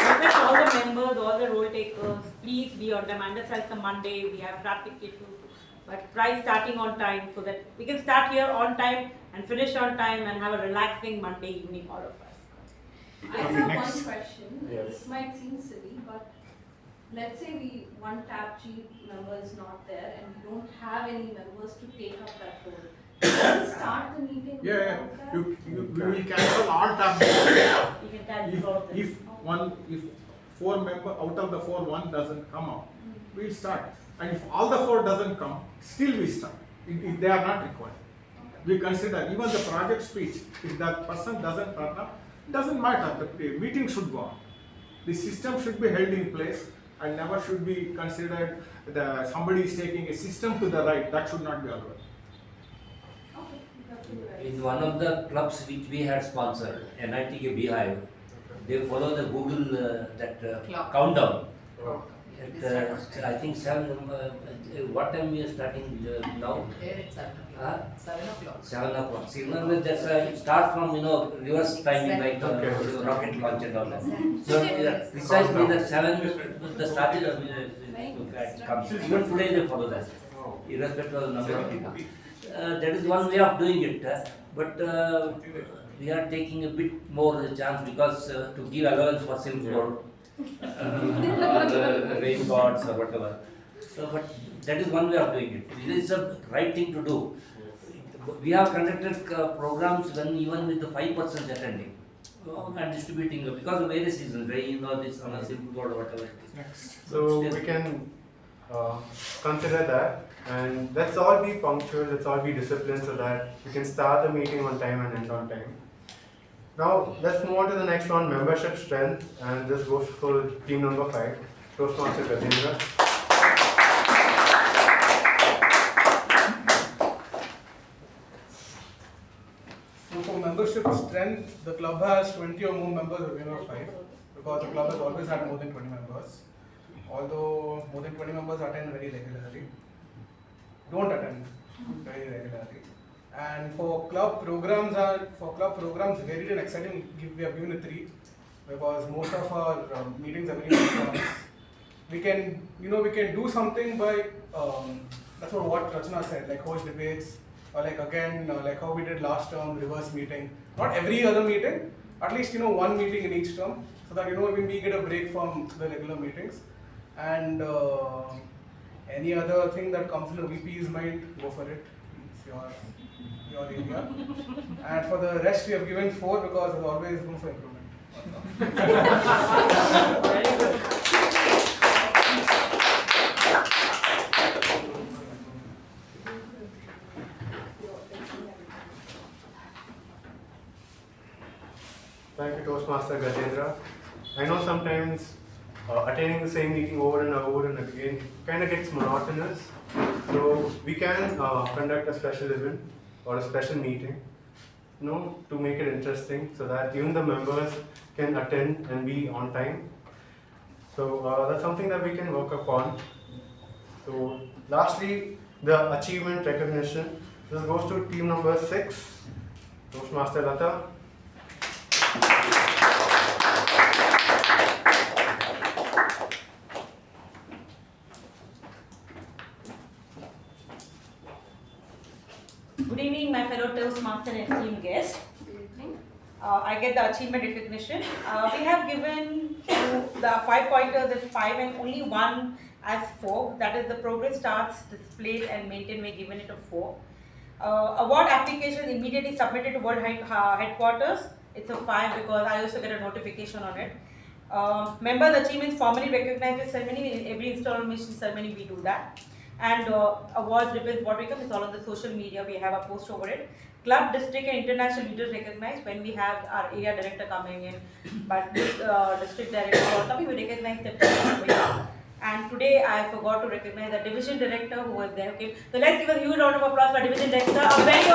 Request all the members, all the role takers, please be on time. I understand it's a Monday, we have traffic issues, but try starting on time so that we can start here on time and finish on time and have a relaxing Monday evening, all of us. I have one question. Yes. This might seem silly, but let's say one TAPG member is not there and we don't have any members to take up that role. Can we start the meeting without that? We will cancel all tabs. You can cancel If 4 member out of the 4, 1 doesn't come out, we'll start. And if all the 4 doesn't come, still we start. If they are not required, we consider even the project speech. If that person doesn't turn up, doesn't matter. The meeting should go on. The system should be held in place and never should be considered that somebody is taking a system to the right. That should not be allowed. In one of the clubs which we had sponsored, NITK Beehive, they follow the Google countdown. I think 7. What time we are starting now? There it's 7 o'clock. 7 o'clock. 7 o'clock. See, that's start from reverse timing like rocket launch and all that. So precisely the 7 the start comes. Even today they follow that, irrespective of the number of people. That is one way of doing it, but we are taking a bit more chance because to give allowance for silver or rain gods or whatever. So, but that is one way of doing it. It is the right thing to do. We have conducted programs when even with the 5% attending and distributing because of various reasons, rain or this on a simple board or whatever it is. So we can consider that, and let's all be punctual, let's all be disciplined so that we can start the meeting on time and end on time. Now let's move on to the next one, membership strength, and this goes for team number 5, Toastmaster Gajendra. So for membership strength, the club has 20 or more members, or 5, because the club has always had more than 20 members. Although more than 20 members attend very regularly, don't attend very regularly. And for club programs, varied and exciting, we have given it 3, because most of our meetings are very short. We can do something by that's what Rachana said, like host debates, or like how we did last term, reverse meeting. Not every other meeting, at least one meeting in each term, so that when we get a break from the regular meetings. And any other thing that comes in a VP's mind, go for it. It's your area. And for the rest, we have given 4 because there's always room for improvement. Very good. Thank you, Toastmaster Gajendra. I know sometimes attending the same meeting over and over and again kind of gets monotonous. So we can conduct a special event or a special meeting, to make it interesting so that even the members can attend and be on time. So that's something that we can work upon. So lastly, the achievement recognition. This goes to team number 6, Toastmaster Latha. Good evening, my fellow Toastmaster and esteemed guests. I get the achievement recognition. We have given the 5 pointers as 5 and only 1 as 4. That is the progress starts, displayed and maintained. We given it a 4. Award application immediately submitted to World Headquarters. It's a 5 because I also get a notification on it. Members' achievements formally recognized with ceremony. In every installation ceremony we do that. And awards, ribbons, what we come, it's all on the social media. We have a post over it. Club, district and international leaders recognized when we have our area director coming in, but this district director or coming, we recognize them. And today I forgot to recognize the division director who was there. Okay, so let's give a huge round of applause for division director. A very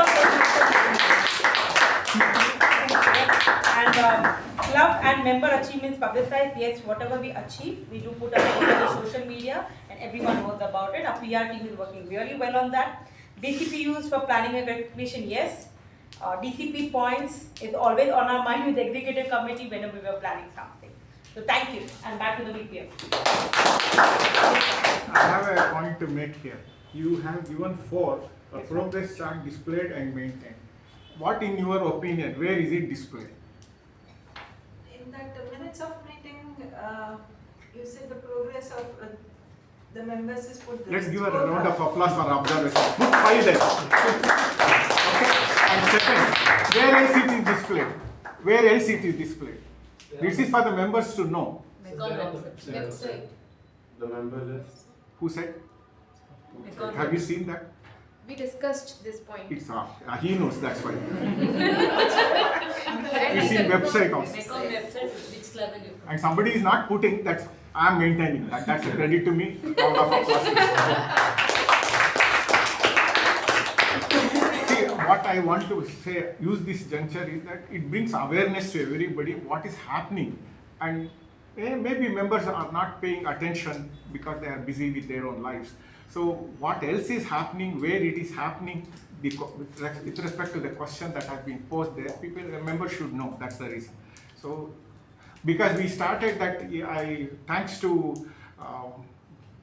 and club and member achievements publicized. Yes, whatever we achieve, we do put up on the social media, and everyone knows about it. Our PR team is working really well on that. DCPUs for planning and recognition. Yes. DCP points is always on our mind with the executive committee whenever we were planning something. So thank you, and back to the VPF. I have a point to make here. You have given 4, a progress chart displayed and maintained. What in your opinion, where is it displayed? In that minutes of meeting, you said the progress of the members is put there. Let's give a round of applause for observation. Put 5 there. Okay. And second, where else it is displayed? Where else it is displayed? This is for the members to know. Website. The member list. Who said? Have you seen that? We discussed this point. It's he knows, that's why. It's in website also. Website, which level you And somebody is not putting that. I am maintaining that. That's a credit to me. Round of applause. See, what I want to say, use this juncture is that it brings awareness to everybody what is happening, and maybe members are not paying attention because they are busy with their own lives. So what else is happening, where it is happening, with respect to the question that has been posed there, members should know. That's the reason. So because we started that, thanks to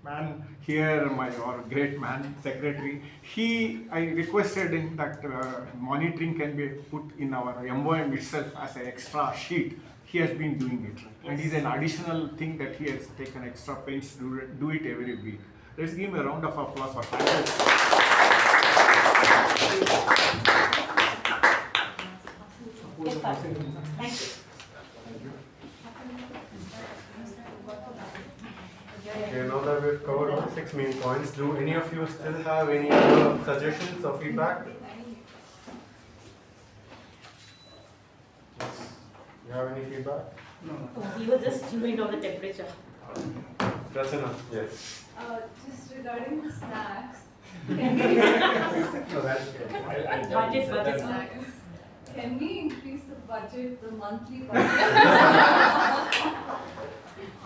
man here, our great man, secretary, I requested him that monitoring can be put in our MOM itself as an extra sheet. He has been doing it, and it's an additional thing that he has taken extra pains to do it every week. Let's give him a round of applause for that. Thank you. Okay, now that we've covered all 6 main points, do any of you still have any other suggestions or feedback? You have any feedback? No. He was just doing all the temperature. Rachana, yes. Just regarding the snacks, No, that's good. Budget. Can we increase the budget, the monthly budget?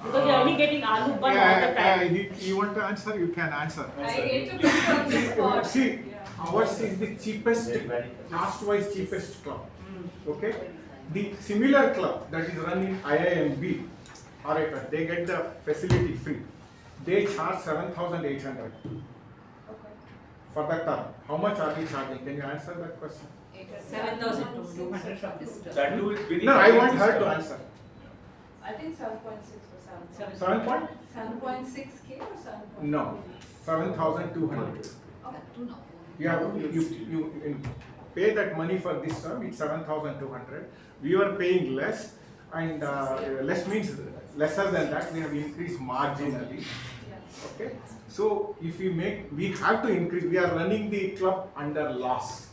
Because you're only getting aloo bun all the time. You want to answer? You can answer. I hate to put on the spot. See, ours is the cheapest, cost-wise cheapest club. Okay? The similar club that is run in IIMB, alright, they get the facility free. They charge 7,800 for that term. How much are they charging? Can you answer that question? 7,200 from this term. That too is very No, I want her to answer. I think 7.6 or 7. 7 point? 7.6K or 7. No, 7,200. You pay that money for this term. It's 7,200. We are paying less, and less means lesser than that. We have increased marginally. Okay. So if we have to increase. We are running the club under loss.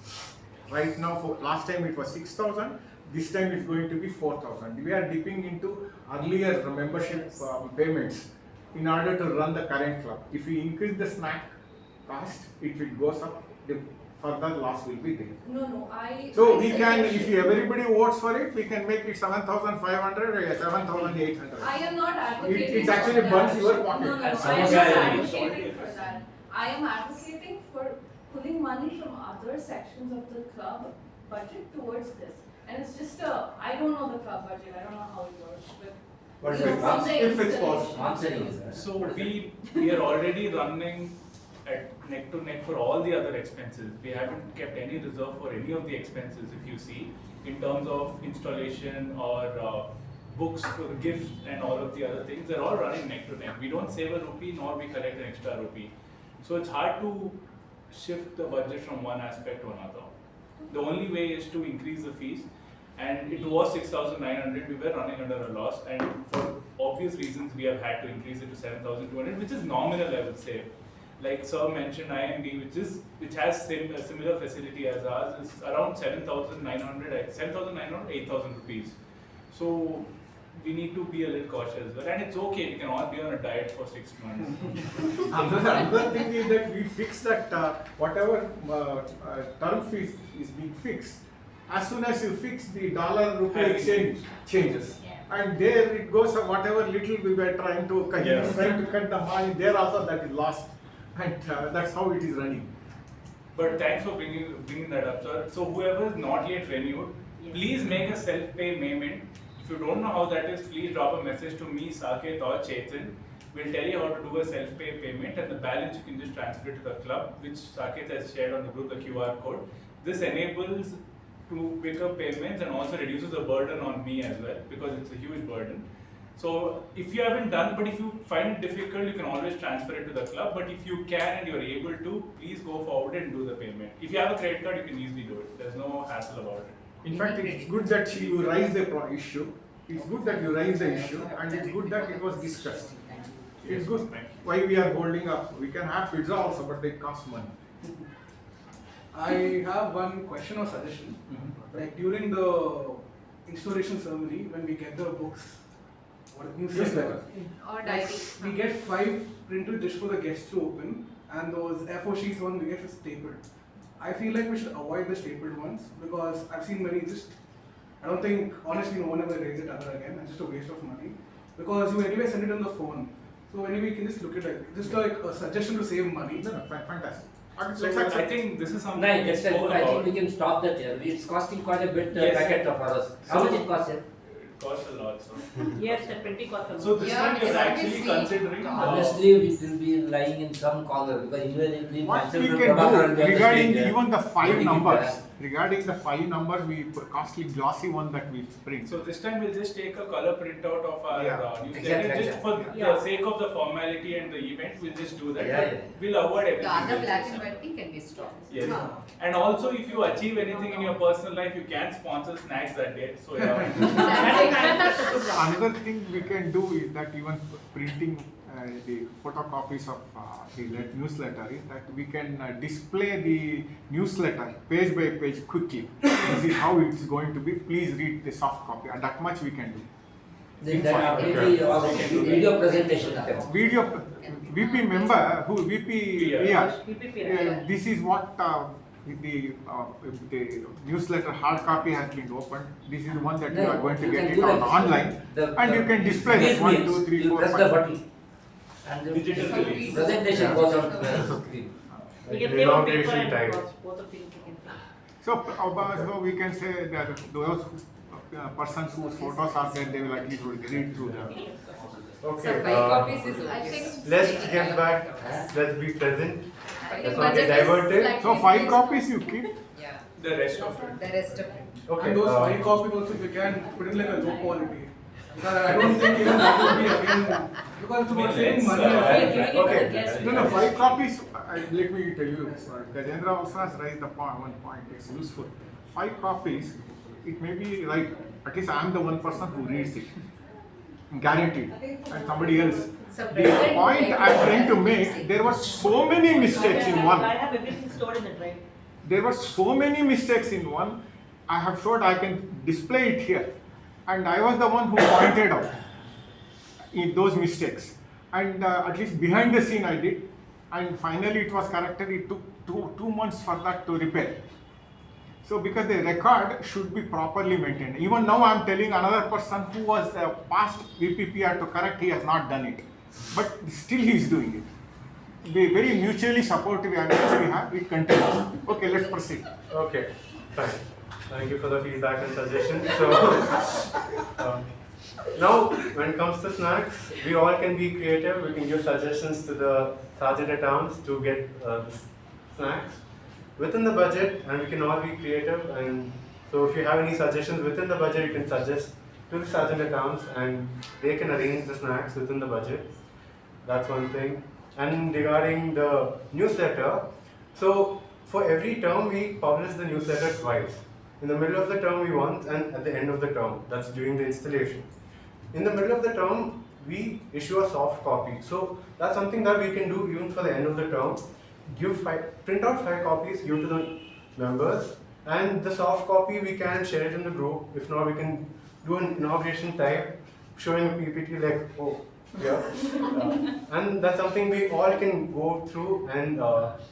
Right now, for last time it was 6,000. This time it's going to be 4,000. We are dipping into earlier membership payments in order to run the current club. If we increase the snack cost, it will go up. The further loss will be there. No, So we can, if everybody votes for it, we can make it 7,500 or 7,800. I am not advocating. It actually for burns that. your pocket. No, I am not advocating for that. I am advocating for pulling money from other sections of the club budget towards this. And it's just I don't know the club budget. I don't know how it works, but If it's possible. So we are already running at neck to neck for all the other expenses. We haven't kept any reserve for any of the expenses, if you see, in terms of installation or books for the gifts and all of the other things. They're all running neck to neck. We don't save a rupee nor we collect an extra rupee. So it's hard to shift the budget from one aspect to another. The only way is to increase the fees, and it was 6,900. We were running under a loss, and for obvious reasons we have had to increase it to 7,200, which is nominal, I would say. Like Sir mentioned, IMB, which has a similar facility as ours, is around 7,900, 8,000 rupees. So we need to be a little cautious. And it's okay, we can all be on a diet for 6 months. Another thing is that we fix that whatever term fees is being fixed. As soon as you fix, the dollar rupee exchange changes. And there it goes, whatever little we were trying to cut, trying to cut the money, there also that is lost. And that's how it is running. But thanks for bringing that up, sir. So whoever is not yet renewed, please make a self-pay payment. If you don't know how that is, please drop a message to me, Saketh or Chetan. We'll tell you how to do a self-pay payment, and the balance you can just transfer it to the club, which Saketh has shared on the group, the QR code. This enables to pick up payments and also reduces the burden on me as well, because it's a huge burden. So if you haven't done, but if you find it difficult, you can always transfer it to the club. But if you can and you're able to, please go forward and do the payment. If you have a credit card, you can easily do it. There's no hassle about it. In fact, it's good that you raised the issue. It's good that you raised the issue, and it's good that it was discussed. It's good. Why we are holding up? We can have pizza also, but they cost money. I have one question or suggestion. Like during the installation ceremony, when we get the books, newsletter, Or diary. we get 5 printed just for the guests to open, and those A4 sheets one we get stapled. I feel like we should avoid the stapled ones because I've seen many just. I don't think, honestly, no one ever raised it ever again. It's just a waste of money because you anyway send it on the phone. So anyway, you can just look at it. Just like a suggestion to save money. No, fantastic. So I think this is something Right, we just spoke I think about. we can stop that here. It's costing quite a bit Yes. packet of ours. How much it costs here? It costs a lot. So. Yes, the 20 cost a lot. So this time we are actually considering. Honestly, we will be lying in some corner because invariably What myself we and can Prabhakara do will be regarding there. even the 5 Very numbers, good, regarding the 5 numbers, we put costly glossy one that we print. So this time we'll just take a color printout of our newsletter. Exactly. Just for the sake of the formality and the event, we'll just do that. We'll avoid everything. The other black and white thing can be stopped. Yes. And also, if you achieve anything in your personal life, you can sponsor snacks that day. So Another thing we can do is that even printing the photocopies of the newsletter is that we can display the newsletter page by page quickly. This is how it's going to be. Please read the soft copy, and that much we can do. Maybe video presentation. Video VP member who VP this is what the newsletter hard copy has been opened. This is the one that you are going to get it on online, and you can display that 1, 2, 3, 4, 5. And the presentation goes on the screen. We can save on paper and both of things we can save. So we can say that those persons whose photos are there, they will at least read through them. Okay. So 5 copies is I think. Let's get back. Let's be present. I Let's think not get budget is diverted. slightly So 5 copies you keep. Yeah. The rest of it. The rest of it. Okay. And those 5 copies also we can put in like a low quality. I don't think even that will be again because it's about saving money. Okay. No, 5 copies. Let me tell you. Gajendra also has raised the one point. It's useful. 5 copies. It may be like at least I am the one person who reads it. Guaranteed. And somebody else. The point I am trying to make, there were so many mistakes in one. I have everything stored in the drive. There were so many mistakes in one. I have showed I can display it here. And I was the one who pointed out in those mistakes. And at least behind the scene I did. And finally it was corrected. It took 2 months for that to repair. So because the record should be properly maintained. Even now I am telling another person who was past VPPR to correct, he has not done it. But still he is doing it. The very mutually supportive ambience we have, it continues. Okay, let's proceed. Okay, fine. Thank you for the feedback and suggestions. So now, when it comes to snacks, we all can be creative. We can give suggestions to the sergeant at arms to get snacks within the budget, and we can all be creative. And so, if you have any suggestions within the budget, you can suggest to the sergeant at arms, and they can arrange the snacks within the budget. That's one thing. And regarding the newsletter, so for every term we publish the newsletter twice. In the middle of the term we once, and at the end of the term. That's during the installation. In the middle of the term, we issue a soft copy. So that's something that we can do even for the end of the term. Print out 5 copies, give to the members, and the soft copy we can share it in the group. If not, we can do an inauguration type showing a PPT like, oh, yeah. And that's something we all can go through and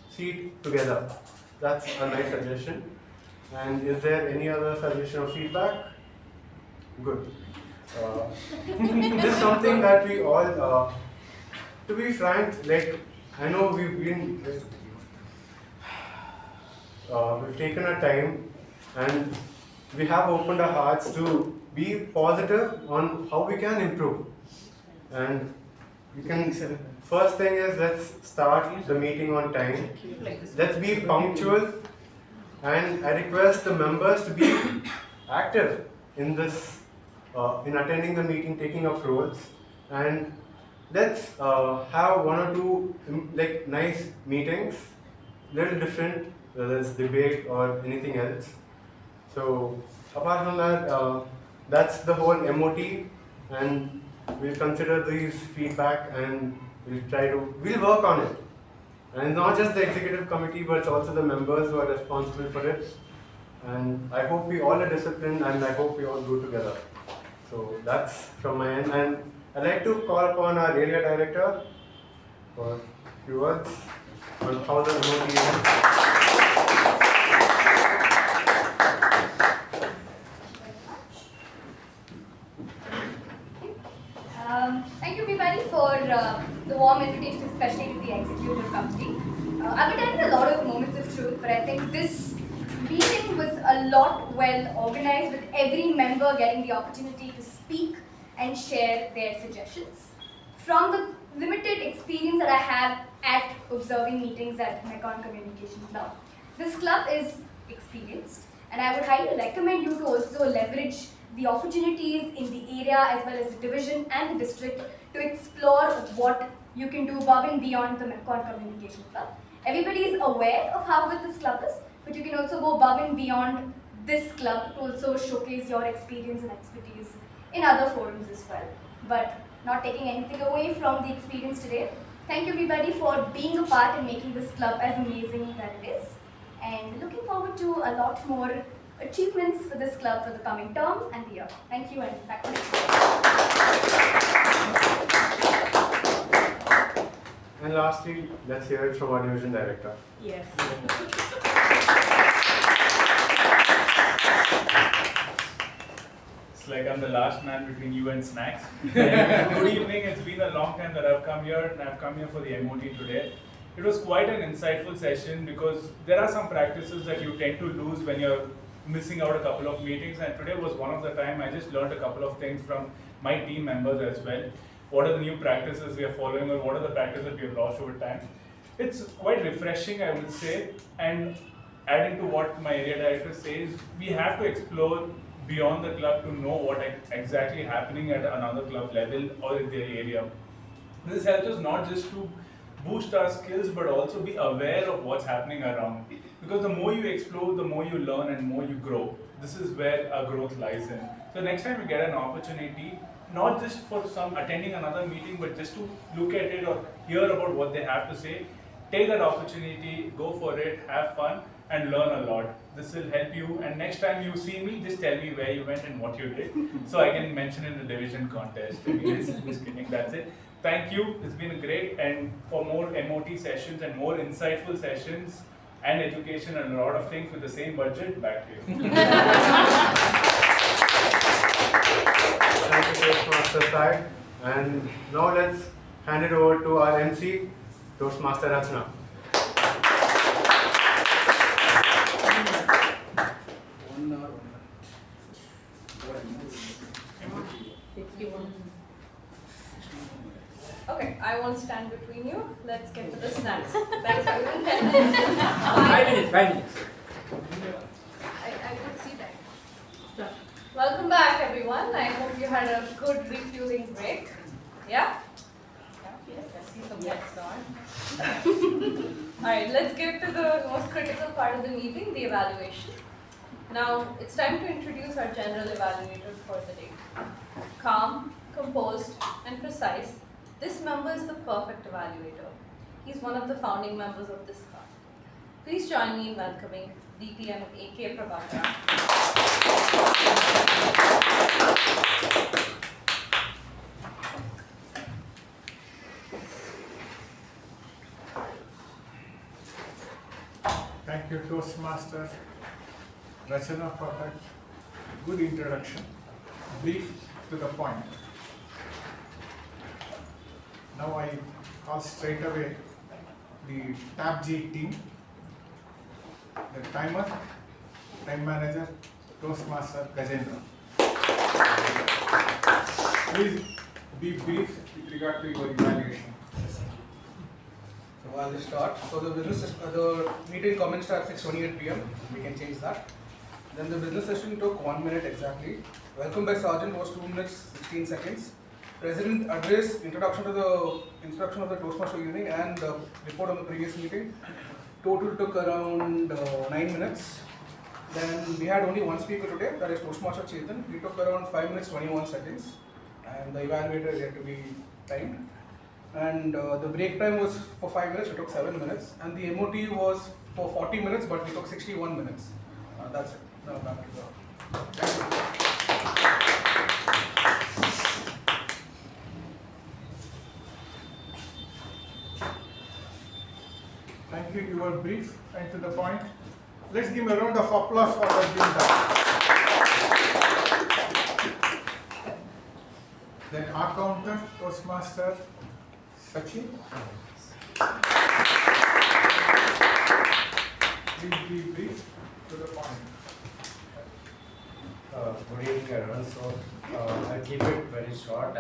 see it together. That's a nice suggestion. And is there any other suggestion or feedback? Good. This is something that we all, to be frank, like, I know we've taken our time and we have opened our hearts to be positive on how we can improve. And we can, first thing is, let's start the meeting on time. Let's be punctual, and I request the members to be active in this, in attending the meeting, taking up roles, and let's have one or two like nice meetings, little different, whether it's debate or anything else. So apart from that, that's the whole MOT, and we'll consider these feedback and we'll work on it. And not just the executive committee, but it's also the members who are responsible for it. And I hope we all are disciplined, and I hope we all go together. So that's from my end. And I'd like to call upon our area director for a few words on how the MOT is. Thank you everybody for the warm invitation, especially to the executive committee. I've attended a lot of moments of truth, but I think this meeting was a lot well organized, with every member getting the opportunity to speak and share their suggestions. From the limited experience that I have at observing meetings at Mekon Communication Club, this club is experienced, and I would highly recommend you to also leverage the opportunities in the area as well as the division and the district to explore what you can do above and beyond the Mekon Communication Club. Everybody is aware of how good this club is, but you can also go above and beyond this club to also showcase your experience and expertise in other forums as well. But not taking anything away from the experience today, thank you everybody for being a part and making this club as amazing that it is. And looking forward to a lot more achievements for this club for the coming term and the year. Thank you, and back to next year. And lastly, let's hear it from our division director. Yes. It's like I'm the last man between you and snacks. Good evening. It's been a long time that I've come here, and I've come here for the MOT today. It was quite an insightful session because there are some practices that you tend to lose when you're missing out a couple of meetings, and today was one of the time. I just learned a couple of things from my team members as well. What are the new practices we are following, or what are the practices that we have lost over time? It's quite refreshing, I would say, and adding to what my area director says, we have to explore beyond the club to know what exactly happening at another club level or in their area. This helps us not just to boost our skills, but also be aware of what's happening around. Because the more you explore, the more you learn and more you grow. This is where our growth lies in. So next time you get an opportunity, not just for attending another meeting, but just to look at it or hear about what they have to say, take that opportunity, go for it, have fun, and learn a lot. This will help you, and next time you see me, just tell me where you went and what you did, so I can mention in the division contest. Just kidding, that's it. Thank you, it's been great, and for more MOT sessions and more insightful sessions and education and a lot of things with the same budget, back to you. Thank you, Toastmaster side. And now let's hand it over to our MC, Toastmaster Rachana. Okay, I won't stand between you. Let's get to the snacks. Thanks, everyone. 5 minutes, 5 minutes. I could see that. Welcome back, everyone. I hope you had a good refueling break. Yeah? Yes, I see some lights on. Alright, let's get to the most critical part of the meeting, the evaluation. Now, it's time to introduce our general evaluator for the day. Calm, composed, and precise, this member is the perfect evaluator. He's one of the founding members of this club. Please join me in welcoming DTM AK Prabhakara. Thank you, Toastmasters, Rachana, for that good introduction, brief to the point. Now I call straight away the TAPG team, the timer, time manager, Toastmaster Gajendra. Please be brief with regard to your evaluation. So I'll just start. So the meeting commenced at 6:28 p.m. We can change that. Then the business session took 1 minute exactly. Welcome by Sergeant was 2 minutes 16 seconds. President address, introduction of the Toastmaster evening and report on the previous meeting. Total took around 9 minutes. Then we had only one speaker today, that is Toastmaster Chetan. We took around 5 minutes 21 seconds, and the evaluator is yet to be timed. And the break time was for 5 minutes, we took 7 minutes, and the MOT was for 40 minutes, but we took 61 minutes. That's it. Now back to the. Thank you. Thank you. You were brief and to the point. Let's give a round of applause for that being done. Then our counter, Toastmaster Sachin. Please be brief to the point. Good evening, everyone. So I'll keep it very short.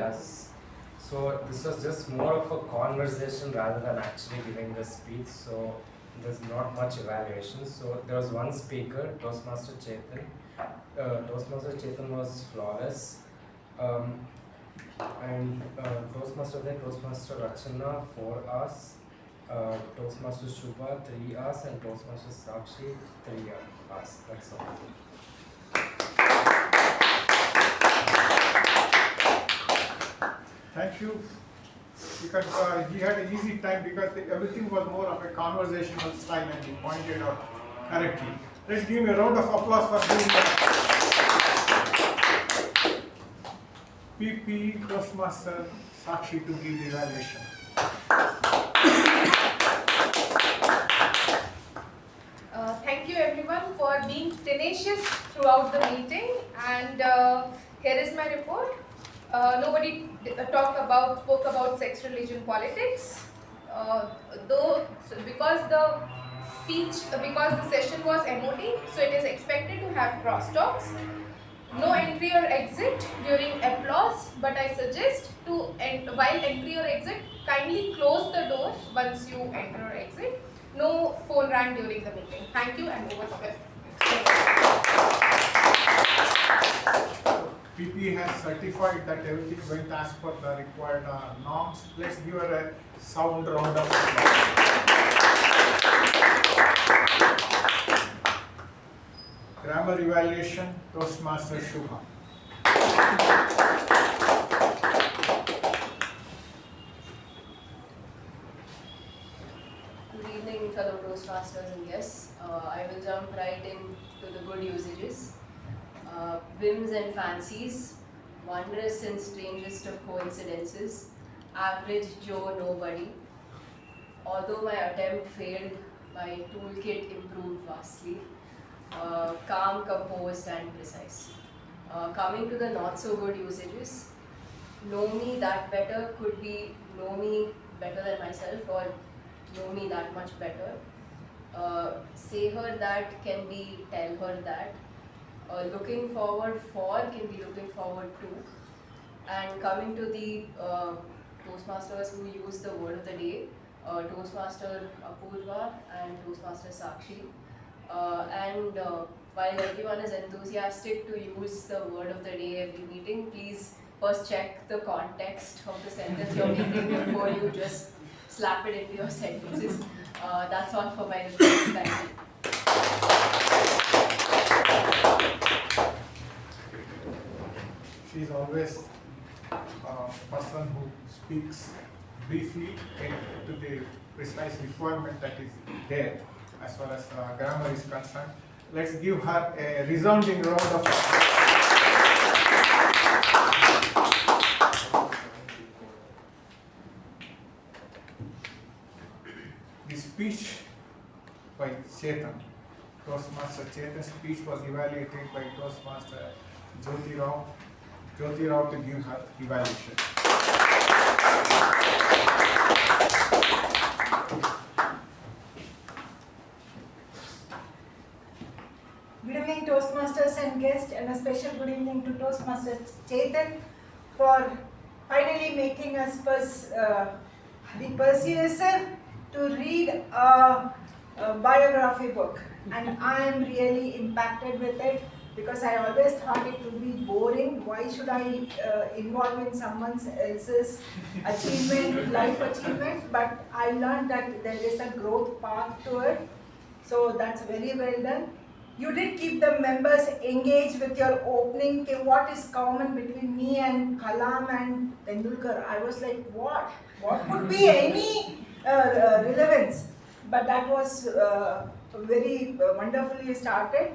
So this was just more of a conversation rather than actually giving the speech. So there's not much evaluation. So there was one speaker, Toastmaster Chetan. Toastmaster Chetan was flawless. And Toastmaster Rachana 4 hours, Toastmaster Shuba 3 hours, and Toastmaster Sakshi 3 hours. That's all. Thank you. Because he had an easy time because everything was more of a conversational style and he pointed out correctly. Let's give him a round of applause for doing that. PP Toastmaster Sakshi to give the evaluation. Thank you everyone for being tenacious throughout the meeting, and here is my report. Nobody spoke about sex, religion, politics. Because the session was MOT, so it is expected to have crosstalks. No entry or exit during applause, but I suggest while entry or exit, kindly close the door once you enter or exit. No phone rang during the meeting. Thank you and over to you. PP has certified that everything went as per the required norms. Let's give her a sound round of applause. Grammar evaluation, Toastmaster Shuba. Good evening, fellow Toastmasters and guests. I will jump right into the good usages. Whims and fancies, wondrous and strangest of coincidences, average Joe nobody. Although my attempt failed, my toolkit improved vastly. Calm, composed and precise. Coming to the not so good usages, know me that better could be know me better than myself or know me that much better. Say her that can be tell her that. Looking forward for can be looking forward to. And coming to the Toastmasters who use the word of the day, Toastmaster Apoorva and Toastmaster Sakshi. While everyone is enthusiastic to use the word of the day every meeting, please first check the context of the sentence you're making before you just slap it into your sentences. That's all for my response. Thank you. She is always a person who speaks briefly and to the precise requirement that is there as far as grammar is concerned. Let's give her a resounding round of applause. The speech by Chetan. Toastmaster Chetan's speech was evaluated by Toastmaster Jyothi Rao to give her evaluation. Good evening, Toastmasters and guests, and a special good evening to Toastmaster Chetan for finally making us be persuasive to read a biography book. And I am really impacted with it because I always thought it would be boring. Why should I involve in someone else's achievement, life achievement? But I learned that there is a growth path to it. So that's very well done. You did keep the members engaged with your opening. Okay, what is common between me and Kalam and Tendulkar? I was like, what? What could be any relevance? But that was very wonderfully started.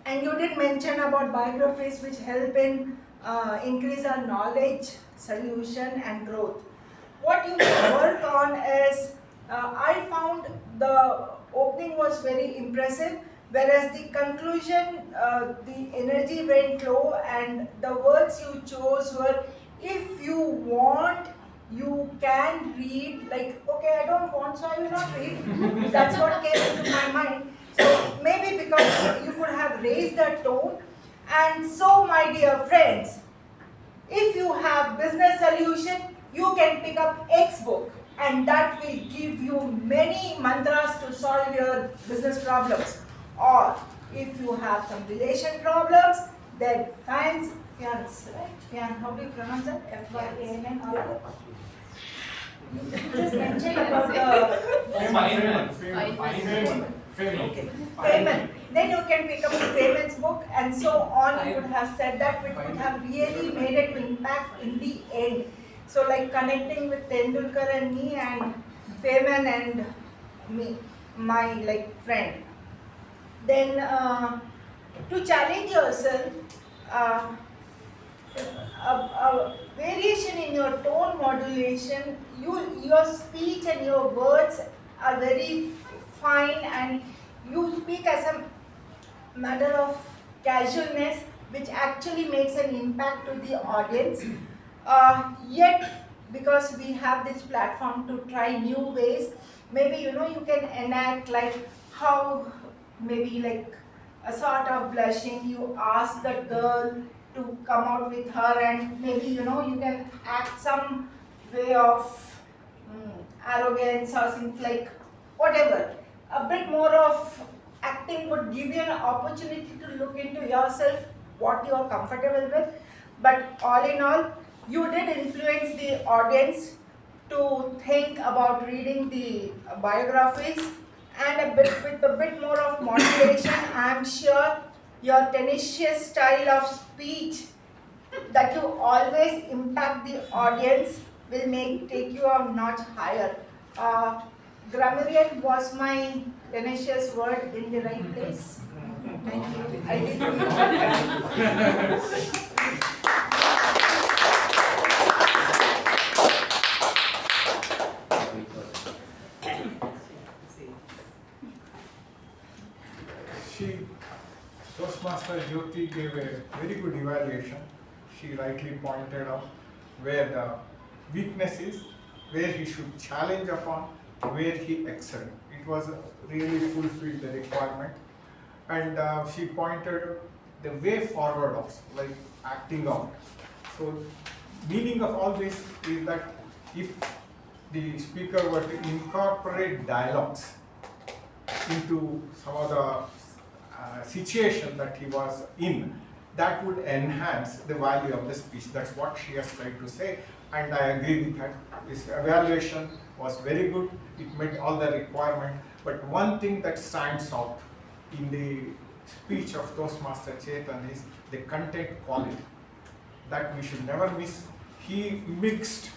And you did mention about biographies which help in increase our knowledge, solution and growth. What you work on is, I found the opening was very impressive, whereas the conclusion, the energy went low and the words you chose were, if you want, you can read, like, okay, I don't want, so I will not read. That's what came into my mind. So maybe because you could have raised the tone. And so, my dear friends, if you have business solution, you can pick up X book, and that will give you many mantras to solve your business problems. Or if you have some relation problems, then Fian's, right? Fian, how do you pronounce that? F-Y-A-N-N? Just mention about Okay. Payment. Then you can pick up the payments book and so on. You would have said that, which would have really made it impact in the end. So like connecting with Tendulkar and me and Payman and me, my like friend. Then to challenge yourself, a variation in your tone modulation, your speech and your words are very fine and you speak as a matter of casualness which actually makes an impact to the audience. Yet, because we have this platform to try new ways, maybe you can enact like how maybe like a sort of blushing, you ask the girl to come out with her and maybe you can act some way of arrogance or something like whatever. A bit more of acting would give you an opportunity to look into yourself, what you are comfortable with. But all in all, you did influence the audience to think about reading the biographies, and with a bit more of modulation, I am sure your tenacious style of speech that you always impact the audience will take you a notch higher. Grammarian was my tenacious word in the right place. Thank you. I did Toastmaster Jyothi gave a very good evaluation. She rightly pointed out where the weakness is, where he should challenge upon, where he excelled. It was really fulfilled the requirement. And she pointed the way forward also, like acting out. So meaning of all this is that if the speaker were to incorporate dialogues into some of the situation that he was in, that would enhance the value of the speech. That's what she has tried to say, and I agree with that. This evaluation was very good. It met all the requirement. But one thing that stands out in the speech of Toastmaster Chetan is the content quality. That we should never miss. He mixed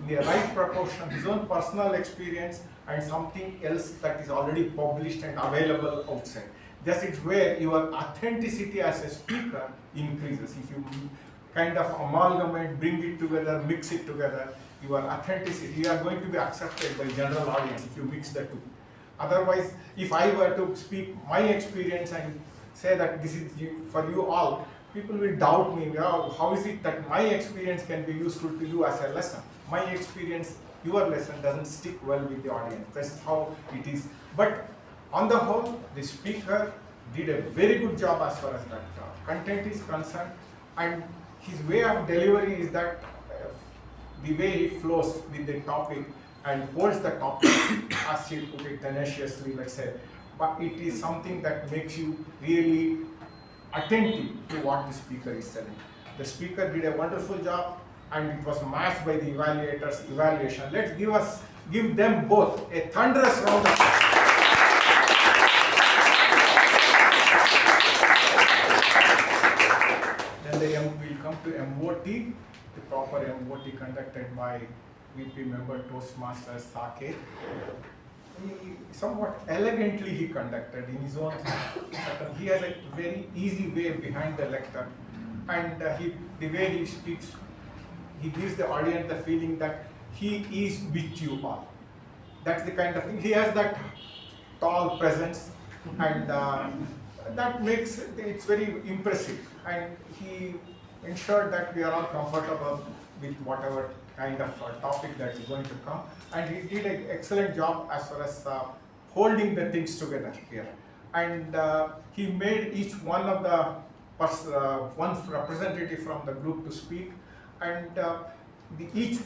in the right proportion his own personal experience and something else that is already published and available outside. This is where your authenticity as a speaker increases. If you kind of amalgamate, bring it together, mix it together, your authenticity, you are going to be accepted by general audience if you mix the two. Otherwise, if I were to speak my experience and say that this is for you all, people will doubt me. How is it that my experience can be useful to you as a lesson? My experience, your lesson doesn't stick well with the audience. That's how it is. But on the whole, the speaker did a very good job as far as that content is concerned, and his way of delivery is that the way he flows with the topic and holds the topic, as he put it tenaciously, let's say, but it is something that makes you really attentive to what the speaker is saying. The speaker did a wonderful job, and it was matched by the evaluators' evaluation. Let's give them both a thunderous round of applause. Then we'll come to MOT, the proper MOT conducted by VP member Toastmasters Saketh. Somewhat elegantly he conducted in his own. He has a very easy way behind the lectern, and the way he speaks, he gives the audience the feeling that he is with you all. That's the kind of thing. He has that tall presence, and that makes it very impressive. And he ensured that we are all comfortable with whatever kind of topic that is going to come, and he did an excellent job as far as holding the things together here. And he made each one of the one representative from the group to speak, and each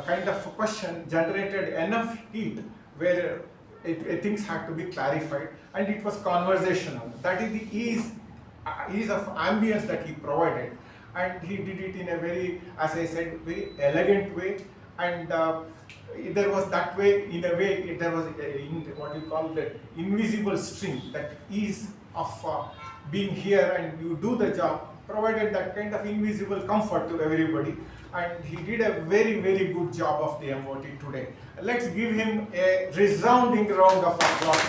kind of question generated enough heat where things had to be clarified, and it was conversational. That is the ease of ambience that he provided. And he did it in a very, as I said, very elegant way. And there was that way, in a way, there was what you call the invisible string, that ease of being here and you do the job, provided that kind of invisible comfort to everybody. And he did a very, very good job of the MOT today. Let's give him a resounding round of applause.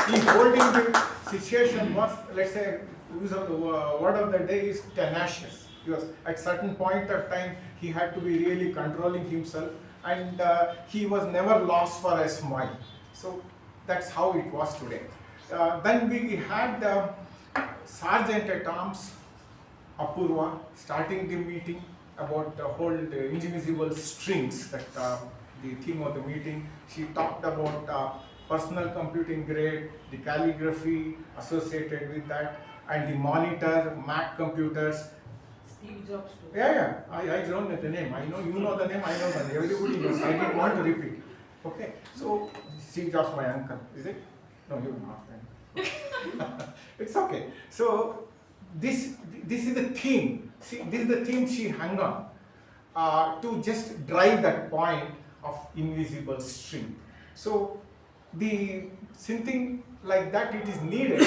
He holding the situation was, let's say, use of the word of the day is tenacious. Because at certain point of time, he had to be really controlling himself, and he was never lost for a smile. So that's how it was today. Then we had Sergeant at Arms Apoorva starting the meeting about the whole invisible strings, that the theme of the meeting. She talked about personal computing grade, the calligraphy associated with that, and the monitor, Mac computers. Steve Jobs too. Yeah, I don't know the name. I know you know the name, I know the name. Everybody knows. I didn't want to repeat. Okay, so Steve Jobs, my uncle, is it? No, you're not. It's okay. So this is the theme. See, this is the theme she hung on to just drive that point of invisible string. So something like that, it is needed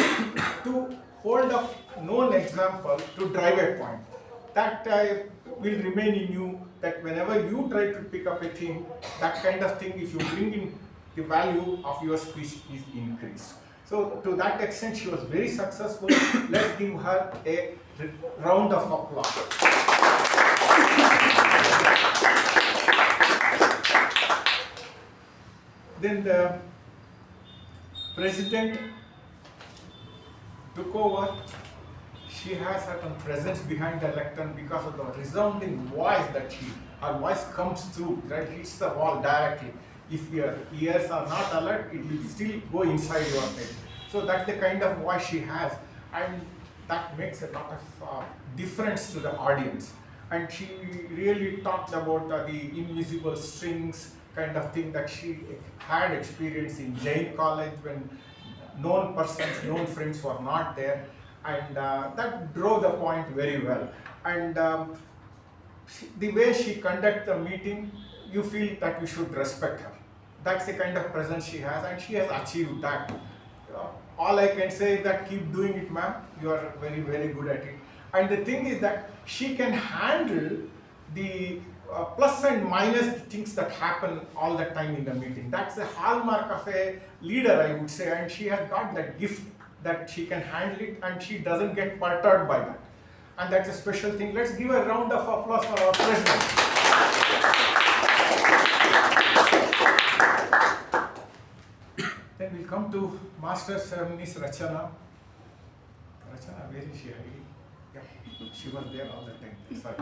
to hold up known example to drive a point. That will remain in you, that whenever you try to pick up a theme, that kind of thing, if you bring in, the value of your speech is increased. So to that extent, she was very successful. Let's give her a round of applause. Then the president took over. She has certain presence behind the lectern because of the resounding voice that her voice comes through, right? Hits the wall directly. If your ears are not alert, it will still go inside your head. So that's the kind of voice she has, and that makes a lot of difference to the audience. And she really talked about the invisible strings kind of thing that she had experience in Jain College when known persons, known friends were not there, and that drove the point very well. And the way she conducts the meeting, you feel that you should respect her. That's the kind of presence she has, and she has achieved that. All I can say is that keep doing it, ma'am. You are very, very good at it. And the thing is that she can handle the plus and minus things that happen all the time in the meeting. That's the hallmark of a leader, I would say, and she has got that gift that she can handle it, and she doesn't get perturbed by that. And that's a special thing. Let's give a round of applause for our president. Then we'll come to Master Ceremonies Rachana. Rachana, where is she? Yeah, she was there all the time. Sorry.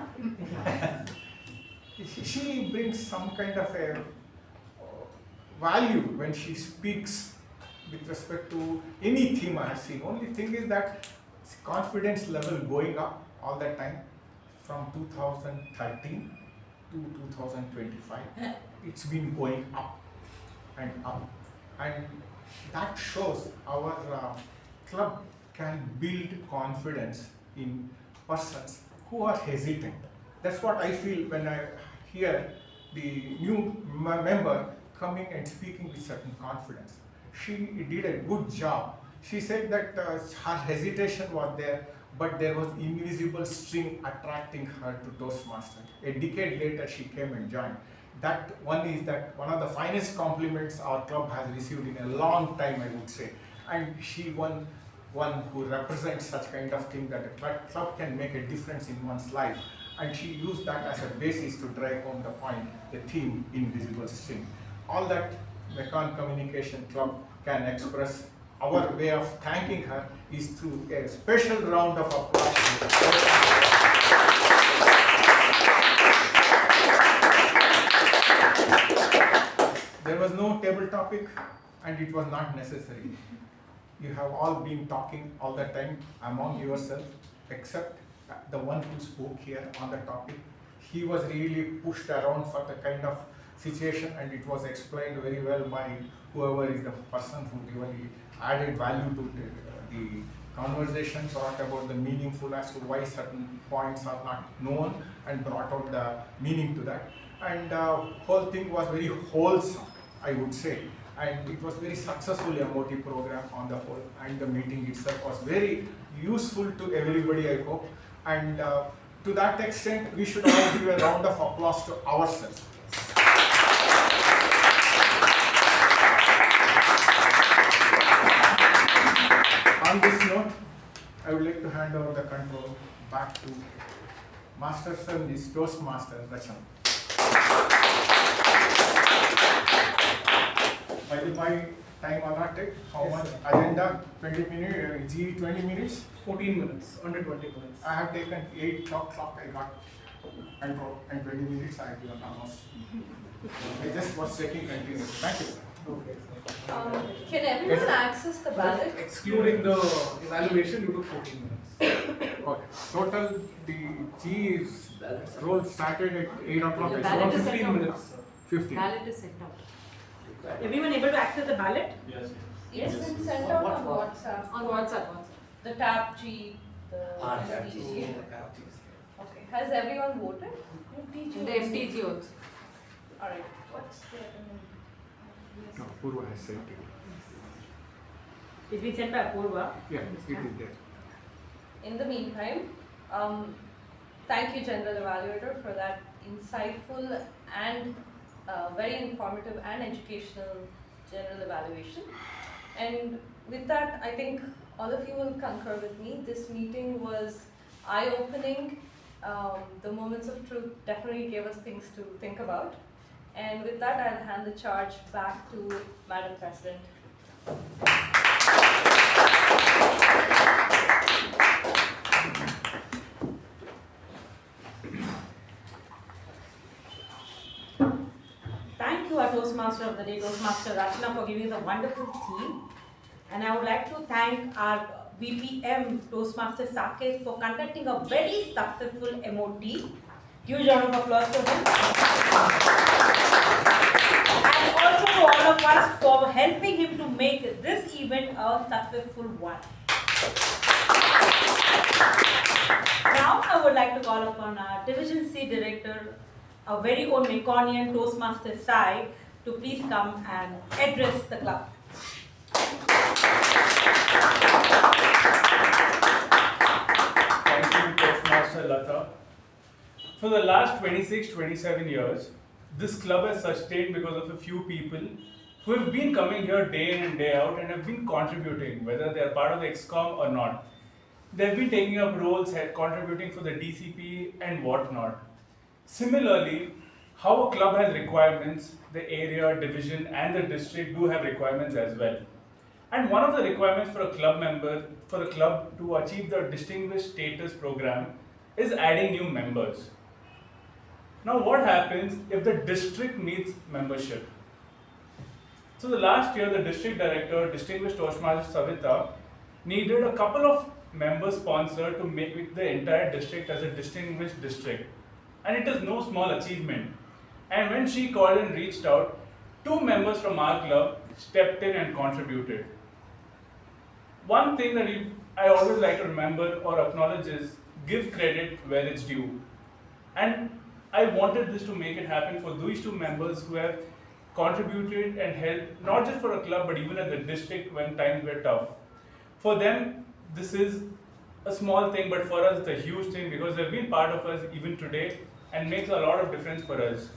She brings some kind of a value when she speaks with respect to any theme I have seen. Only thing is that confidence level going up all the time from 2013 to 2025. It's been going up and up. And that shows our club can build confidence in persons who are hesitant. That's what I feel when I hear the new member coming and speaking with certain confidence. She did a good job. She said that her hesitation was there, but there was invisible string attracting her to Toastmasters. A decade later, she came and joined. That one is that one of the finest compliments our club has received in a long time, I would say. And she one who represents such kind of thing that a club can make a difference in one's life. And she used that as a basis to drive home the point, the theme, invisible string. All that Mechan Communication Club can express. Our way of thanking her is through a special round of applause. There was no table topic and it was not necessary. You have all been talking all the time among yourself, except the one who spoke here on the topic. He was really pushed around for the kind of situation, and it was explained very well by whoever is the person who really added value to the conversation, talked about the meaningful as to why certain points are not known and brought out the meaning to that. And whole thing was very wholesome, I would say. And it was very successful MOT program on the whole, and the meeting itself was very useful to everybody, I hope. And to that extent, we should all give a round of applause to ourselves. On this note, I would like to hand over the control back to Master Ceremonies Toastmaster Rachana. By the by, time allotted, how much? Agenda 20 minutes, G 20 minutes? 14 minutes, under 20 minutes. I have taken 8 clock, I got control, and 20 minutes I have given almost. I just was checking continuous. Thank you. Okay. Can everyone access the ballot? Excluding the evaluation, you took 14 minutes. Okay. Total, the G is roll started at 8 o'clock. The I ballot saw is 15 minutes. 15. Ballot is sent out. Everyone able to access the ballot? Yes. It's been sent out on WhatsApp. On WhatsApp. The TAPG, the TAPG. MTG. Okay. Has everyone voted? The MTG also. Alright. What's the other name? No, Apoorva has sent it. It's been sent by Apoorva. Yeah, it is there. In the meantime, thank you, General Evaluator, for that insightful and very informative and educational general evaluation. And with that, I think all of you will concur with me. This meeting was eye-opening. The moments of truth definitely gave us things to think about. And with that, I'll hand the charge back to Madam President. Thank you, our Toastmaster of the Day, Toastmaster Rachana, for giving us a wonderful theme. And I would like to thank our VPM Toastmaster Saketh for conducting a very successful MOT. Huge round of applause to him. And also to all of us for helping him to make this event a successful one. Now I would like to call upon our Division C Director, our very own Meconian Toastmaster Sai, to please come and address the club. Thank you, Toastmaster Latha. For the last 26-27 years, this club has sustained because of a few people who have been coming here day in and day out and have been contributing, whether they are part of the ExCom or not. They've been taking up roles, contributing for the DCP and whatnot. Similarly, how a club has requirements, the area, division, and the district do have requirements as well. And one of the requirements for a club member, for a club to achieve the distinguished status program is adding new members. Now what happens if the district needs membership? So the last year, the district director, distinguished Toastmaster Savita, needed a couple of members sponsored to make the entire district as a distinguished district. And it is no small achievement. And when she called and reached out, 2 members from our club stepped in and contributed. One thing that I always like to remember or acknowledge is give credit where it's due. And I wanted this to make it happen for these 2 members who have contributed and helped not just for a club but even at the district when times were tough. For them, this is a small thing, but for us it's a huge thing because they've been part of us even today and makes a lot of difference for us.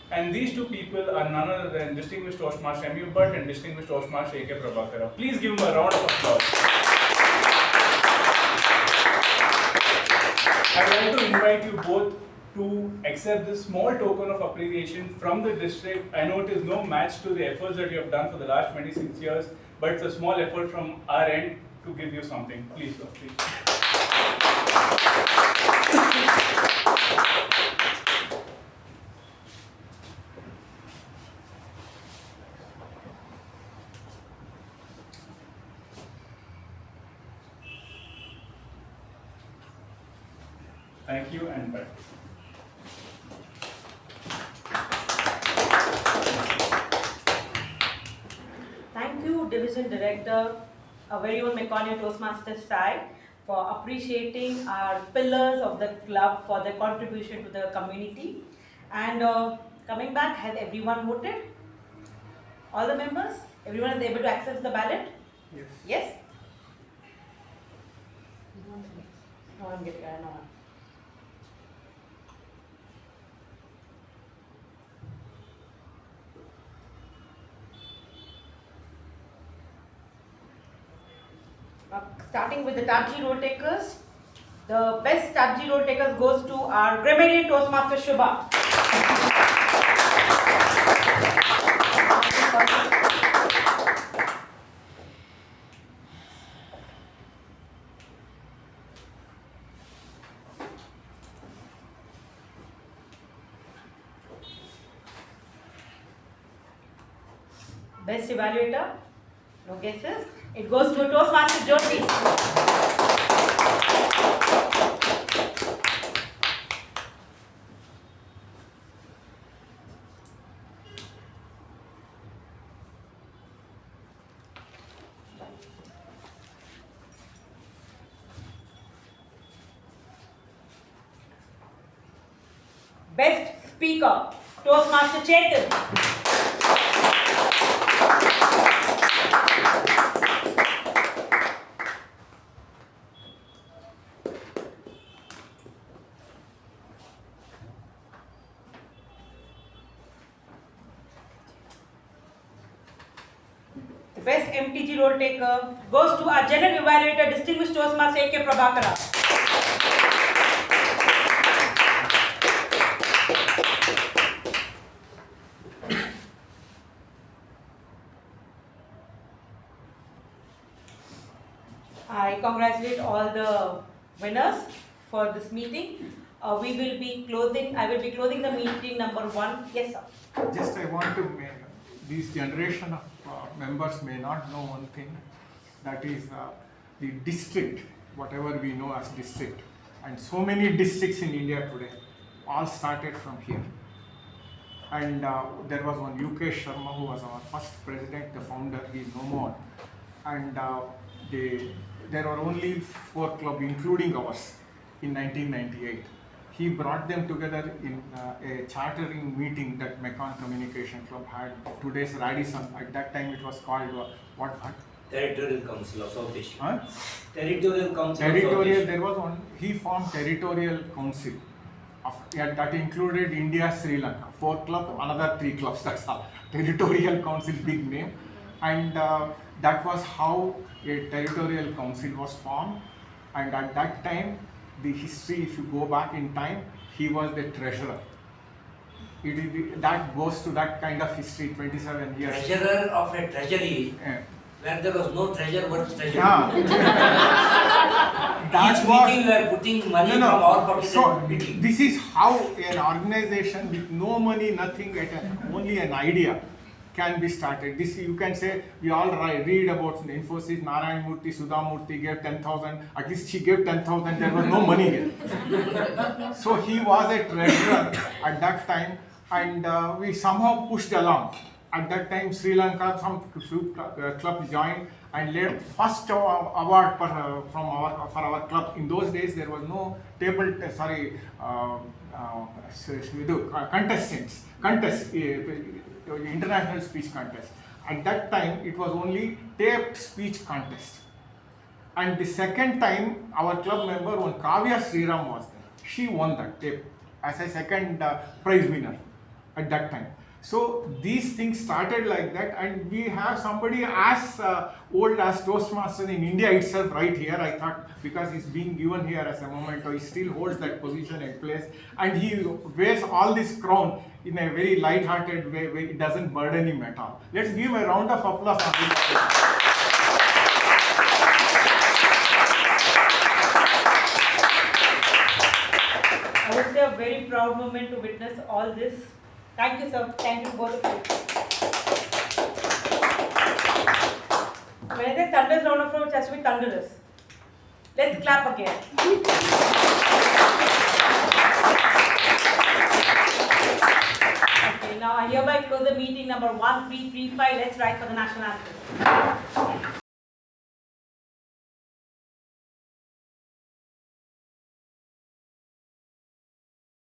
And these 2 people are none other than distinguished Toastmaster M.U. Bhatt and distinguished Toastmaster A.K. Prabhakara. Please give them a round of applause. I'd like to invite you both to accept this small token of appreciation from the district. I know it is no match to the efforts that you have done for the last 26 years, but it's a small effort from our end to give you something. Please, sir, please. Thank you and bye. Thank you, Division Director, our very own Meconian Toastmasters side, for appreciating our pillars of the club for their contribution to the community. And coming back, has everyone voted? All the members? Everyone is able to access the ballot? Yes. Yes? No, I'm getting it. No. Starting with the TAPG role takers, the best TAPG role takers goes to our Grammarian Toastmaster Shuba. Best Evaluator, no guesses. It goes to Toastmaster Jyothi. Best Speaker, Toastmaster Chetan. Best MTG role taker goes to our General Evaluator, Distinguished Toastmaster A.K. Prabhakara. I congratulate all the winners for this meeting. I will be closing the meeting number 1. Yes, sir. Just I want to make, this generation of members may not know one thing, that is the district, whatever we know as district, and so many districts in India today, all started from here. And there was one UK Sharma who was our first president, the founder, he is no more. And there were only 4 clubs, including ours, in 1998. He brought them together in a chartering meeting that Mecon Communication Club had. Today's Radisson, at that time it was called what? Territorial Council of South Asia. Huh? Territorial Council of South Territorial, Asia. there was one, he formed Territorial Council. That included India, Sri Lanka. 4 clubs, another 3 clubs, that's all. Territorial Council, big name. And that was how a Territorial Council was formed. And at that time, the history, if you go back in time, he was the treasurer that goes to that kind of history, 27 years. Treasurer of a treasury where there was no treasure worth treasury. Yeah. Each meeting we are putting money from our pocket. So this is how an organization with no money, nothing, only an idea can be started. This you can say, we all read about Infosys, Narayan Murthy, Sudha Murthy gave 10,000, at least she gave 10,000, there was no money here. So he was a treasurer at that time, and we somehow pushed along. At that time, Sri Lanka, some few clubs joined and laid first award for our club. In those days, there was no contest, international speech contest. At that time, it was only taped speech contest. And the second time, our club member, one Kavya Sriram was there. She won that tape as a second prize winner at that time. So these things started like that, and we have somebody as old as Toastmasters in India itself right here. I thought, because he's being given here as a memento, he still holds that position in place, and he wears all this crown in a very light-hearted way where it doesn't burden him at all. Let's give a round of applause on this. I would say a very proud moment to witness all this. Thank you, sir. Thank you, both of you. When I say thunderous round of applause, it has to be thunderous. Let's clap again. Okay, now I hereby close the meeting number 1335. Let's rise for the national anthem.